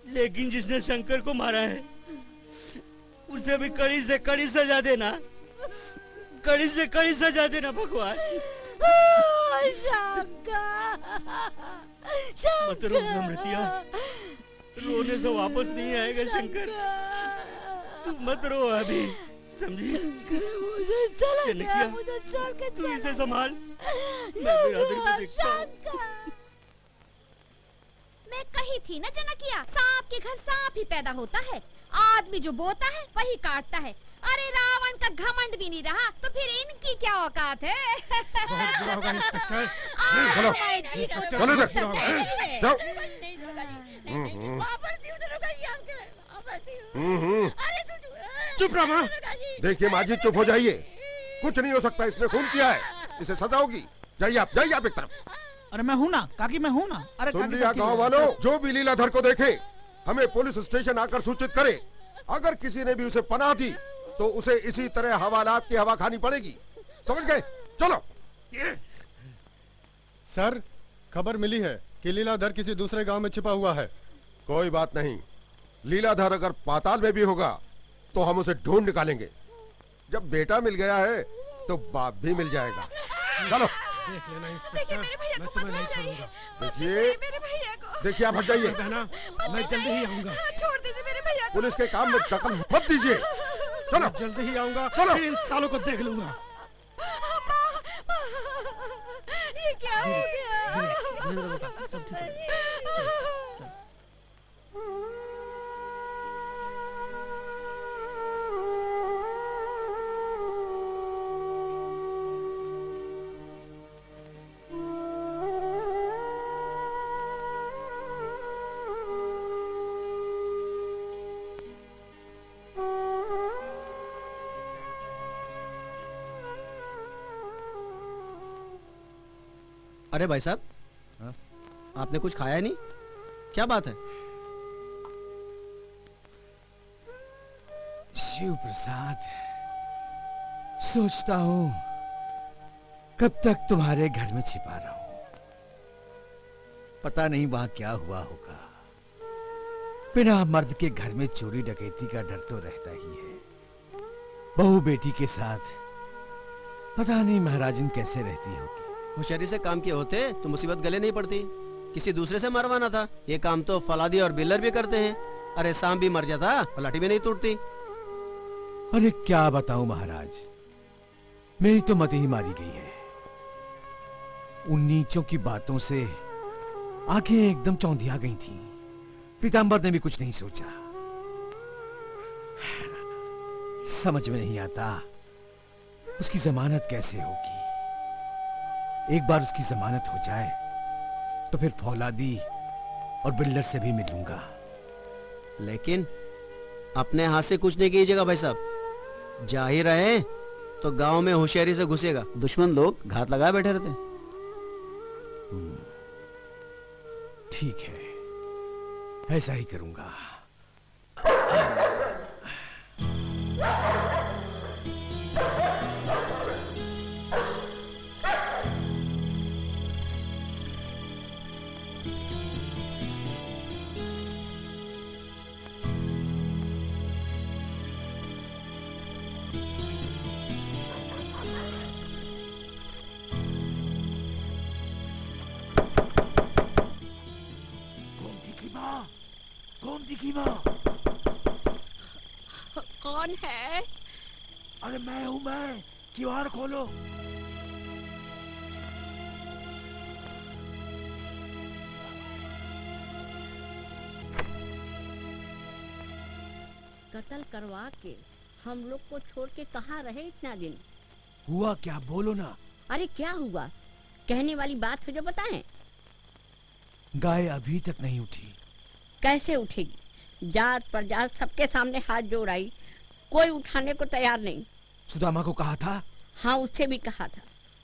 लेकिन जिसने शंकर को मारा है उसे भी कड़ी से कड़ी सजा देना, कड़ी से कड़ी सजा देना भगवान। मत रो नम्रतिया, रोने से वापस नहीं आएगा शंकर। तू मत रो अभी, समझी? मुझे चला गया, मुझे छोड़ के तू इसे संभाल, मैं बिरादर को देखता हूँ। मैं कही थी ना जनकिया, सांप के घर सांप ही पैदा होता है। आदमी जो बोता है वही काटता है। अरे रावण का घमंड भी नहीं रहा तो फिर इनकी क्या औकात है? बहुत बुरा होगा इंस्पेक्टर। चलो, चलो इधर, जाओ। चुप रहो माँ। देखिए माँ जी, चुप हो जाइए। कुछ नहीं हो सकता, इसने खून किया है, इसे सजा होगी। जाइए आप एक तरफ। अरे मैं हूँ ना काकी, मैं हूँ ना। अरे सुन लिया गाँव वालों, जो भी लीलाधर को देखे हमें पुलिस स्टेशन आकर सूचित करे। अगर किसी ने भी उसे पनाह दी तो उसे इसी तरह हवालात की हवा खानी पड़ेगी, समझ गए? चलो। सर, खबर मिली है कि लीलाधर किसी दूसरे गांव में छिपा हुआ है। कोई बात नहीं, लीलाधर अगर पाताल में भी होगा तो हम उसे ढूंढ निकालेंगे। जब बेटा मिल गया है तो बाप भी मिल जाएगा। चलो। देख लेना इंस्पेक्टर, मैं तुम्हें नहीं छोड़ूंगा। देखिए आप हट जाइए। मैं जल्दी ही आऊंगा। छोड़ दीजिए मेरे भैया को। पुलिस के काम में दखल मत दीजिए। चलो, जल्दी ही आऊंगा। चलो। फिर इन सालों को देख लूंगा। ये क्या हो गया? अरे भाई साहब, आपने कुछ खाया नहीं? क्या बात है? शिव प्रसाद, सोचता हूँ कब तक तुम्हारे घर में छिपा रहूं। पता नहीं वहां क्या हुआ होगा। बिना मर्द के घर में चोरी डकैती का डर तो रहता ही है। बहू बेटी के साथ पता नहीं महाराजन कैसे रहती होगी। होशियारी से काम किए होते तो मुसीबत गले नहीं पड़ती। किसी दूसरे से मरवाना था। ये काम तो फलादी और बिल्लर भी करते हैं। अरे सांप भी मर जाता, लाठी भी नहीं टूटती। अरे क्या बताऊं महाराज, मेरी तो मत ही मारी गई है। उन नीचों की बातों से आंखें एकदम चौंधिया गई थीं। पीताम्बर ने भी कुछ नहीं सोचा। समझ में नहीं आता उसकी जमानत कैसे होगी। एक बार उसकी जमानत हो जाए तो फिर फौलादी और बिल्डर से भी मिलूंगा। लेकिन अपने हाथ से कुछ नहीं कीजिएगा भाई साहब। जाहिर रहे तो गांव में होशियारी से घुसेगा। दुश्मन लोग घात लगाए बैठे रहते हैं। ठीक है, ऐसा ही करूंगा। कौन है? अरे मैं हूँ, मैं। किवाड़ खोलो। कत्ल करवा के हम लोग को छोड़ के कहाँ रहे इतना दिन? हुआ क्या, बोलो ना। अरे क्या हुआ, कहने वाली बात हो जो बताएं। गाय अभी तक नहीं उठी। कैसे उठेगी? जात पर जात सबके सामने हाथ जोड़ आई, कोई उठाने को तैयार नहीं। सुदामा को कहा था? हाँ, उससे भी कहा था।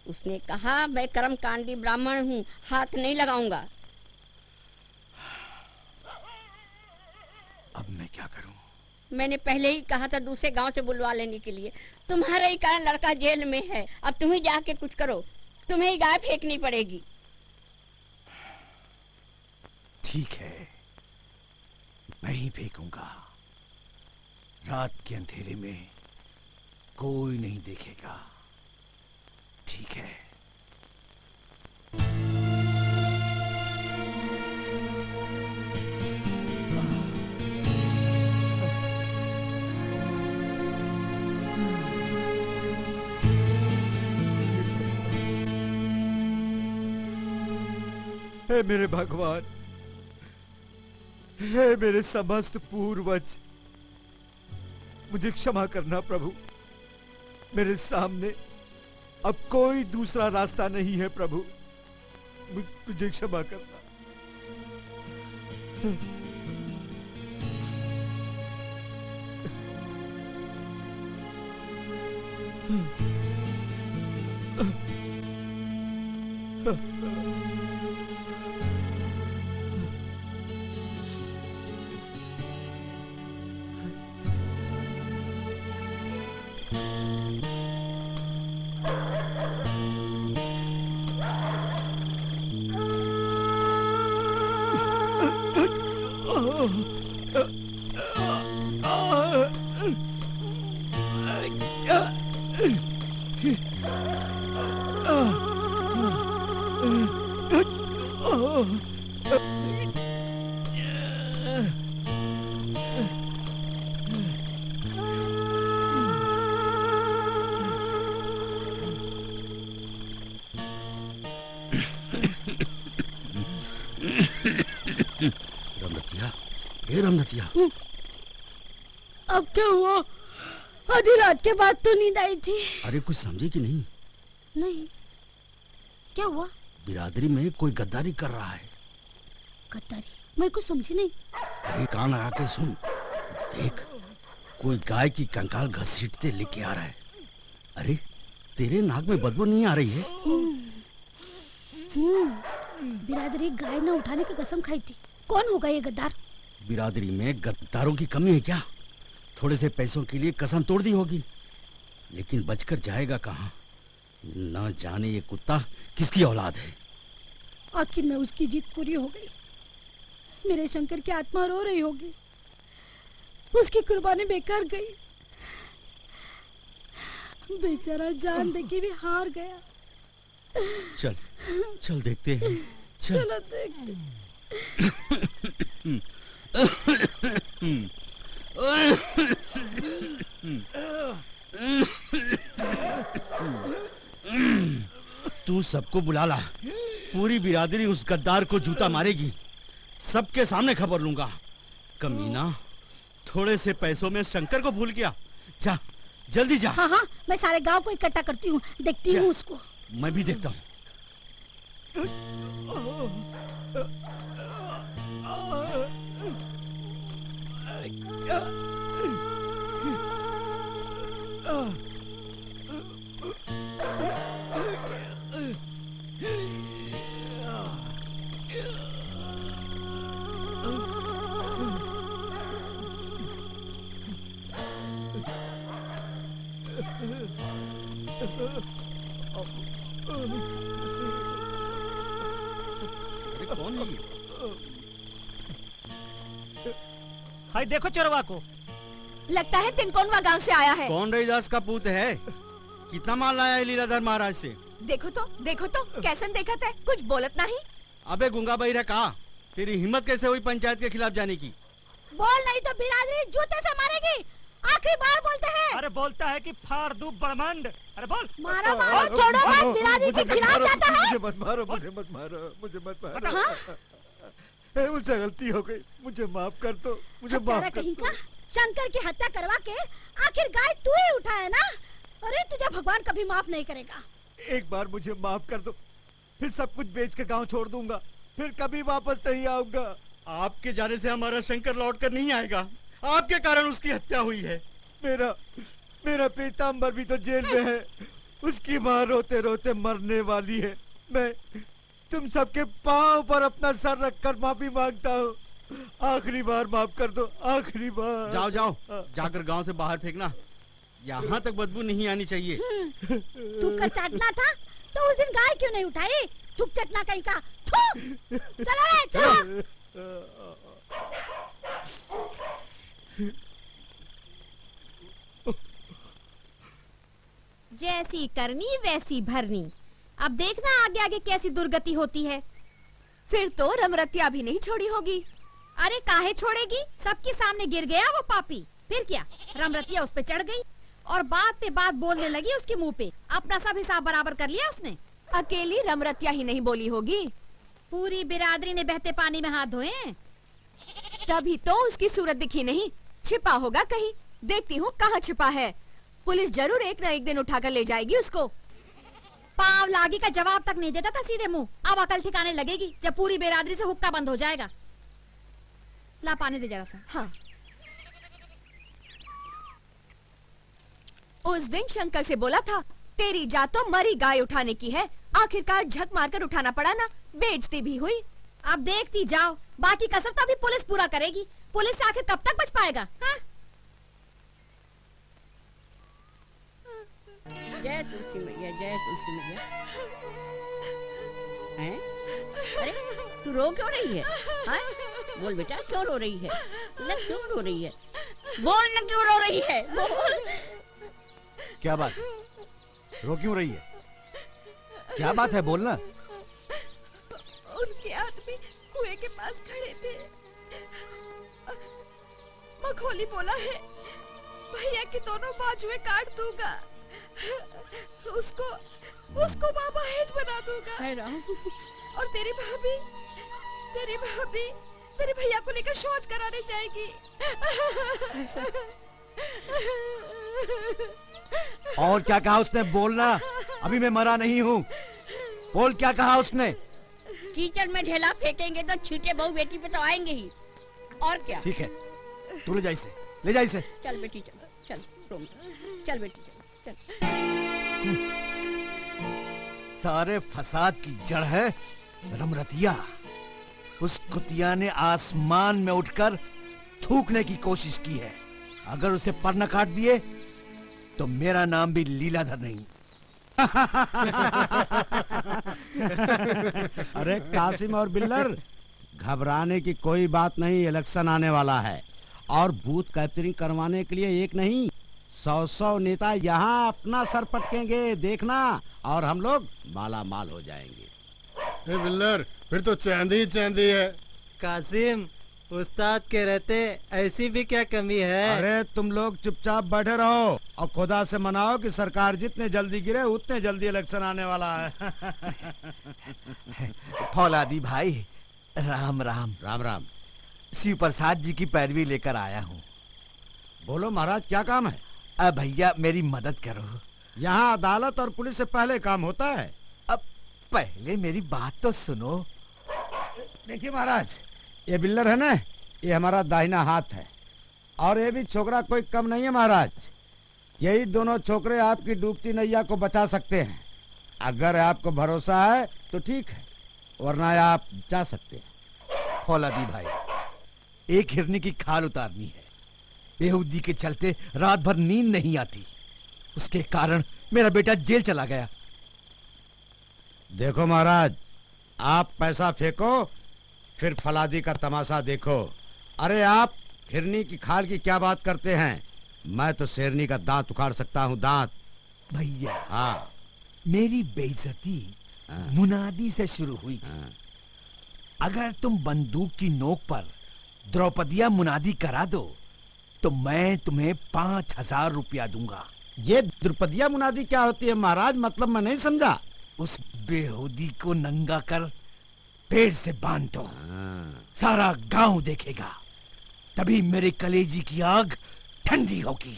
उसने कहा मैं कर्मकांडी ब्राह्मण हूँ, हाथ नहीं लगाऊंगा। अब मैं क्या करूं? मैंने पहले ही कहा था दूसरे गांव से बुलवा लेने के लिए। तुम्हारे ही कारण लड़का जेल में है। अब तुम ही जाके कुछ करो, तुम्हें ही गाय फेंकनी पड़ेगी। ठीक है, मैं ही फेंकूंगा। रात के अंधेरे में कोई नहीं देखेगा। ठीक है। हे मेरे भगवान, हे मेरे समस्त पूर्वज, मुझे क्षमा करना प्रभु। मेरे सामने अब कोई दूसरा रास्ता नहीं है प्रभु, मुझे क्षमा करना। रमनतिया, अब क्या हुआ? आधी रात के बाद तो नींद आई थी। अरे कुछ समझे कि नहीं? नहीं, क्या हुआ? बिरादरी में कोई गद्दारी कर रहा है। गद्दारी? मैं कुछ समझी नहीं। अरे कान लगा के सुन, देख कोई गाय की कंकाल घसीटते लेके आ रहा है। अरे तेरे नाक में बदबू नहीं आ रही है? बिरादरी गाय न उठाने की कसम खाई थी। कौन होगा ये गद्दार? बिरादरी में गद्दारों की कमी है क्या? थोड़े से पैसों के लिए कसम तोड़ दी होगी, लेकिन बचकर जाएगा कहाँ? न जाने ये कुत्ता किसकी औलाद है। आखिर में उसकी जीत पूरी हो गई। मेरे शंकर की आत्मा रो रही होगी, उसकी कुर्बानी बेकार गई। बेचारा जान दे के भी हार गया। चल चल देखते हैं। चलो देखते। तू सबको बुला ला, पूरी बिरादरी उस गद्दार को जूता मारेगी। सबके सामने खबर लूंगा। कमीना थोड़े से पैसों में शंकर को भूल गया। जा जल्दी जा। हाँ हाँ, मैं सारे गांव को इकट्ठा करती हूँ, देखती हूँ उसको। मैं भी देखता हूँ। कौन है ये? हाय देखो चोरवा को। लगता है तिनकोनवा गांव से आया है। कौन रईदास का पूत है? कितना माल लाया है लीलाधर महाराज से? देखो तो कैसन देखत है, कुछ बोलत नहीं। अबे गुंगा बहिरा का, तेरी हिम्मत कैसे हुई पंचायत के खिलाफ जाने की? बोल नहीं तो बिरादरी जूते से मारेगी। आखिरी बार बोलते हैं। अरे बोलता है कि फाड़ दूं बड़मंड। अरे बोल। मारो मारो, छोड़ो मत, बिरादरी के खिलाफ जाता है। मुझे मत मारो, मुझे मत मारो, मुझे मत मारो। मुझसे गलती हो गई, मुझे माफ कर दो, मुझे माफ कर दो। शंकर की हत्या करवा के आखिर गाय तू ही उठाया ना? अरे तुझे भगवान कभी माफ नहीं करेगा। एक बार मुझे माफ कर दो, फिर सब कुछ बेच के गाँव छोड़ दूंगा, फिर कभी वापस नहीं आऊंगा। आपके जाने से हमारा शंकर लौट कर नहीं आएगा। आपके कारण उसकी हत्या हुई है। मेरा पीताम्बर भी तो जेल में है। उसकी माँ रोते रोते मरने वाली है। मैं तुम सबके पांव पर अपना सर रखकर माफी मांगता हूँ। आखिरी बार माफ कर दो, आखिरी बार। जाओ जाओ, जाकर गांव से बाहर फेंकना। यहाँ तक बदबू नहीं आनी चाहिए। तू का चाटना था तो उस दिन गाय क्यों नहीं उठाई? थूक चटना कहीं का। चलो रे, चलो। जैसी करनी वैसी भरनी। अब देखना आगे आगे कैसी दुर्गति होती है। फिर तो रमरतिया भी नहीं छोड़ी होगी। अरे काहे छोड़ेगी? सबके सामने गिर गया वो पापी। फिर क्या, रमरतिया उस पे चढ़ गई और बात पे बात बोलने लगी उसके मुंह पे। अपना सब हिसाब बराबर कर लिया उसने। अकेली रमरतिया ही नहीं बोली होगी, पूरी बिरादरी ने बहते पानी में हाथ धोए। तभी तो उसकी सूरत दिखी नहीं, छिपा होगा कहीं। देखती हूँ कहाँ छिपा है। पुलिस जरूर एक न एक दिन उठाकर ले जाएगी उसको। पाव लागी का जवाब तक नहीं देता था सीधे मुंह, अब अकल ठिकाने लगेगी जब पूरी बिरादरी से हुक्का बंद हो जाएगा। ला पानी दे जरा सा। हाँ। उस दिन शंकर से बोला था तेरी जात तो मरी गाय उठाने की है, आखिरकार झक मारकर उठाना पड़ा ना, बेइज्जती भी हुई। अब देखती जाओ, बाकी कसर तो अभी पुलिस पूरा करेगी। पुलिस से आखिर कब तक बच पाएगा? हाँ? जय तुलसी मैया, जय तुलसी मैया। हैं? अरे तू रो क्यों रही है? हाँ? बोल बेटा, क्यों रो रही है? ना क्यों रो रही है? बोल ना, क्यों रो रही है? बोल। क्या बात है? रो क्यों रही है? क्या बात है, बोलना। उनके आदमी कुएं के पास खड़े थे। मखौली बोला है भैया की दोनों बाजुएं काट दूंगा, उसको बाबा हेज बना दूंगा। और तेरी भाभी तेरे भैया को लेकर शौच कराने जाएगी। और क्या कहा उसने, बोलना। अभी मैं मरा नहीं हूँ, बोल क्या कहा उसने। कीचड़ में ढेला फेंकेंगे तो छींटे बहू बेटी पे तो आएंगे ही, और क्या। ठीक है, तू ले जा इसे, ले जा इसे। चल बेटी चल, चल रूम चल बेटी चल। सारे फसाद की जड़ है रमरतिया। उस कुतिया ने आसमान में उठकर थूकने की कोशिश की है। अगर उसे पर न काट दिए तो मेरा नाम भी लीलाधर नहीं। अरे कासिम और बिल्लर, घबराने की कोई बात नहीं। इलेक्शन आने वाला है और बूथ कैप्चरिंग करवाने के लिए एक नहीं 100 नेता यहाँ अपना सर पटकेंगे, देखना। और हम लोग माला माल हो जाएंगे। बिल्लर, फिर तो चांदी ही चांदी है। कासिम, उस्ताद के रहते ऐसी भी क्या कमी है? अरे तुम लोग चुपचाप बैठे रहो और खुदा से मनाओ कि सरकार जितने जल्दी गिरे उतने जल्दी इलेक्शन आने वाला है। फौलादी भाई, राम राम। राम राम। शिव प्रसाद जी की पैरवी लेकर आया हूँ। बोलो महाराज, क्या काम है? अब भैया मेरी मदद करो। यहाँ अदालत और पुलिस से पहले काम होता है। अब पहले मेरी बात तो सुनो। देखिए महाराज, ये बिल्लर है ना, ये हमारा दाहिना हाथ है और ये भी छोकरा कोई कम नहीं है महाराज। यही दोनों छोकरे आपकी डूबती नैया को बचा सकते हैं। अगर आपको भरोसा है तो ठीक है, वरना आप जा सकते हैं। फौलादी भाई, एक हिरनी की खाल उतारनी है। बेहूदी के चलते रात भर नींद नहीं आती, उसके कारण मेरा बेटा जेल चला गया। देखो महाराज, आप पैसा फेंको फिर फलादी का तमाशा देखो। अरे आप हिरनी की खाल की क्या बात करते हैं? मैं तो शेरनी का दांत उखाड़ सकता हूँ, दांत। भैया, हाँ, मेरी बेइज्जती मुनादी से शुरू हुई थी। अगर तुम बंदूक की नोक पर द्रौपदिया मुनादी करा दो तो मैं तुम्हें 5000 रुपया दूंगा। ये द्रौपदिया मुनादी क्या होती है महाराज? मतलब मैं नहीं समझा। उस बेहूदी को नंगा कर पेड़ से बांध दो, सारा गांव देखेगा, तभी मेरे कलेजी की आग ठंडी होगी।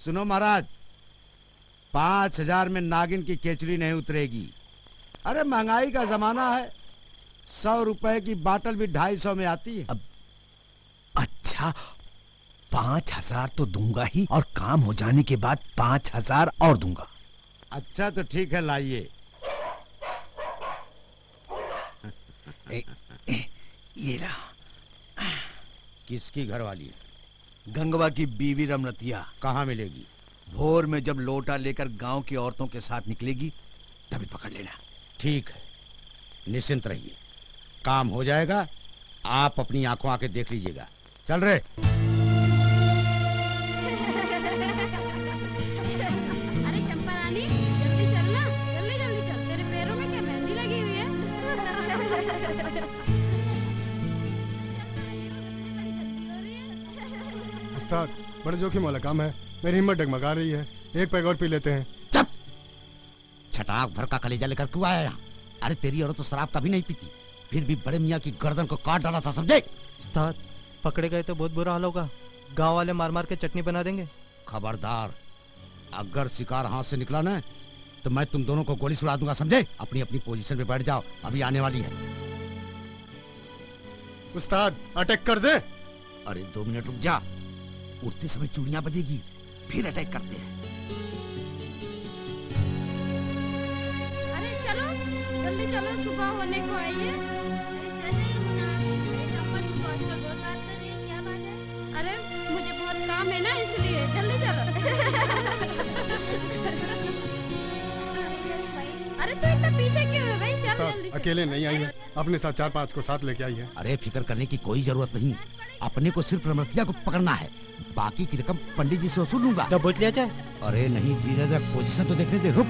सुनो महाराज, 5000 में नागिन की केचड़ी नहीं उतरेगी। अरे महंगाई का जमाना है, 100 रुपए की बाटल भी 250 में आती है। अच्छा, 5000 तो दूंगा ही, और काम हो जाने के बाद 5000 और दूंगा। अच्छा तो ठीक है, लाइए। ये रहा। किसकी घरवाली है? गंगवा की बीवी रमरतिया। कहाँ मिलेगी? भोर में जब लोटा लेकर गांव की औरतों के साथ निकलेगी तभी पकड़ लेना। ठीक है, निश्चिंत रहिए, काम हो जाएगा। आप अपनी आंखों आके देख लीजिएगा। चल रहे। अरे चंपा रानी, जल्दी चलना, जल्दी जल्दी चल। तेरे पैरों में क्या मेहंदी लगी हुई है? उस्ताद, बड़े जोखिम वाला काम है। मेरी हिम्मत डगमगा रही है। एक पैग और पी लेते हैं। छटाक भर का कलेजा लेकर क्यों आया यहाँ? अरे तेरी औरत तो शराब कभी नहीं पीती, फिर भी बड़े मियाँ की गर्दन को काट डाला था, समझे? उस्ताद, पकड़े गए तो बहुत बुरा हाल होगा। गांव वाले मार मार के चटनी बना देंगे। खबरदार, अगर शिकार हाथ से निकला ना तो मैं तुम दोनों को गोली सुला दूंगा, समझे? अपनी अपनी पोजीशन पे बैठ जाओ, अभी आने वाली है। उस्ताद, अटैक कर दे। अरे 2 मिनट रुक जा, उठते समय चूड़ियां बजेगी, फिर अटैक करते हैं। अरे चलो जल्दी चलो, सुबह होने को आई है। अरे मुझे बहुत काम है ना, इसलिए जल्दी चलो। अरे तू इतना पीछे क्यों है भाई? चल जल्दी। अकेले नहीं आई है, अपने साथ 4-5 को साथ लेके आई है। अरे फिक्र करने की कोई जरूरत नहीं, अपने को सिर्फ रमरतिया को पकड़ना है, बाकी की रकम पंडित जी से वसूल लूंगा। तो बुझ लिया जाए। अरे नहीं, धीरे धीरे पोजीशन तो देखने दे, रुक।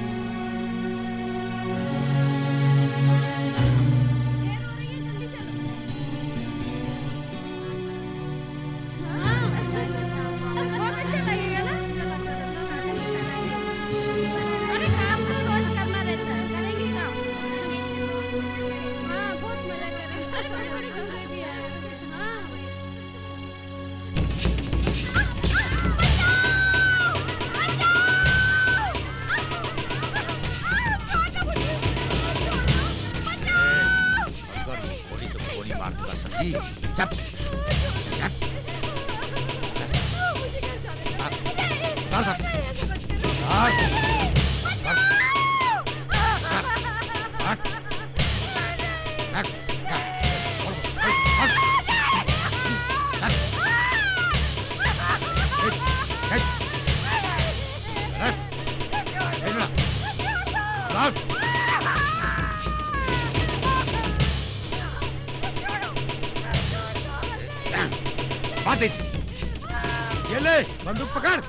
ये ले बंदूक पकड़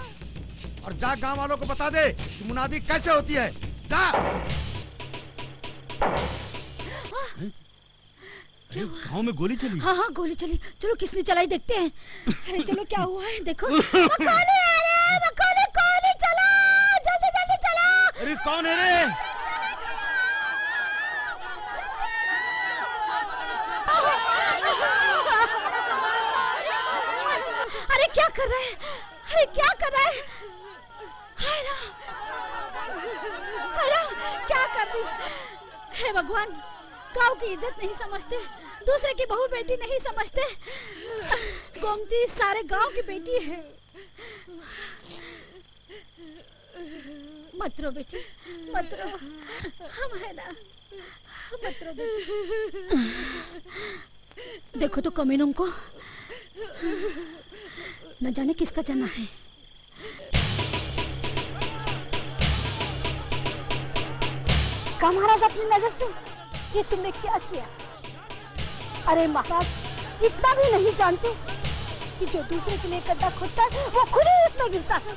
और जा गांव वालों को बता दे कि मुनादी कैसे होती है। जा। गांव में गोली चली? हाँ हाँ गोली चली। चलो किसने चलाई देखते हैं। अरे चलो क्या हुआ है देखो। मकोली आ रहे हैं, मकोली गोली चला, जल्दी जल्दी चला। अरे कौन है रे? अरे क्या कर रहे हैं? अरे क्या कर रहे हैं? हाय राम, क्या कर दी? हे भगवान, गांव की इज्जत नहीं समझते, दूसरे की बहू बेटी नहीं समझते। गोमती सारे गांव की बेटी है। मत रो बेटी, मत रो, हम है ना, मत रो बेटी। देखो तो कमीनों को, न जाने किसका जना है। कहा महाराज अपनी नजर से ये तुमने क्या किया? अरे महाराज इतना भी नहीं जानते कि जो दूसरे के लिए गड्ढा खोदता है वो खुद ही उसमें गिरता है।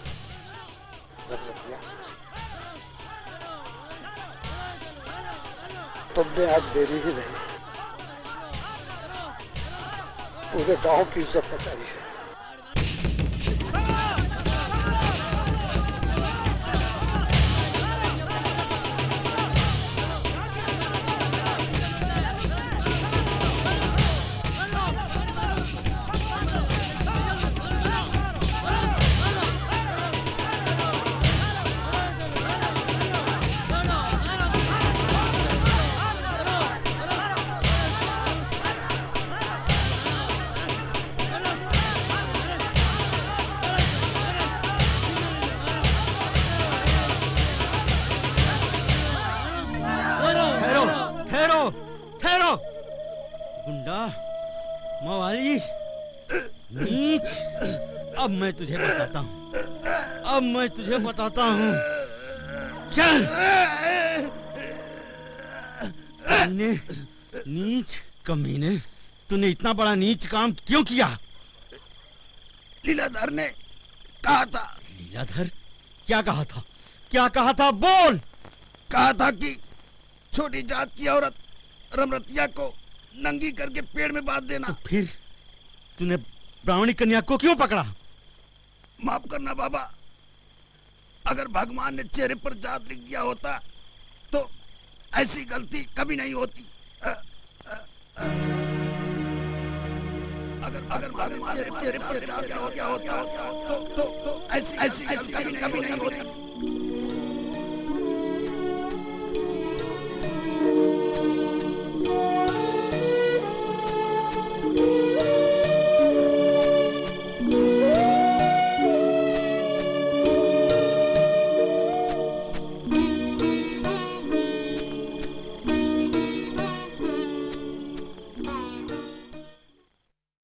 तुमने आज देरी ही नहीं, पूरे गांव की इज्जत बचाई है। गुंडा, मवाली, नीच, अब मैं तुझे बताता हूँ, अब मैं तुझे बताता हूँ। चल। नीच कमीने, तूने इतना बड़ा नीच काम क्यों किया? लीलाधर ने कहा था। लीलाधर? क्या कहा था? क्या कहा था? बोल। कहा था कि छोटी जात की औरत रमरतिया को नंगी करके पेड़ में बांध देना। तो फिर तूने ब्राह्मणी कन्या को क्यों पकड़ा? माफ करना बाबा, अगर भगवान ने चेहरे पर जात लिख दिया होता तो ऐसी गलती कभी नहीं होती। अगर चेहरे पर क्या होता तो ऐसी गलती कभी नहीं होती।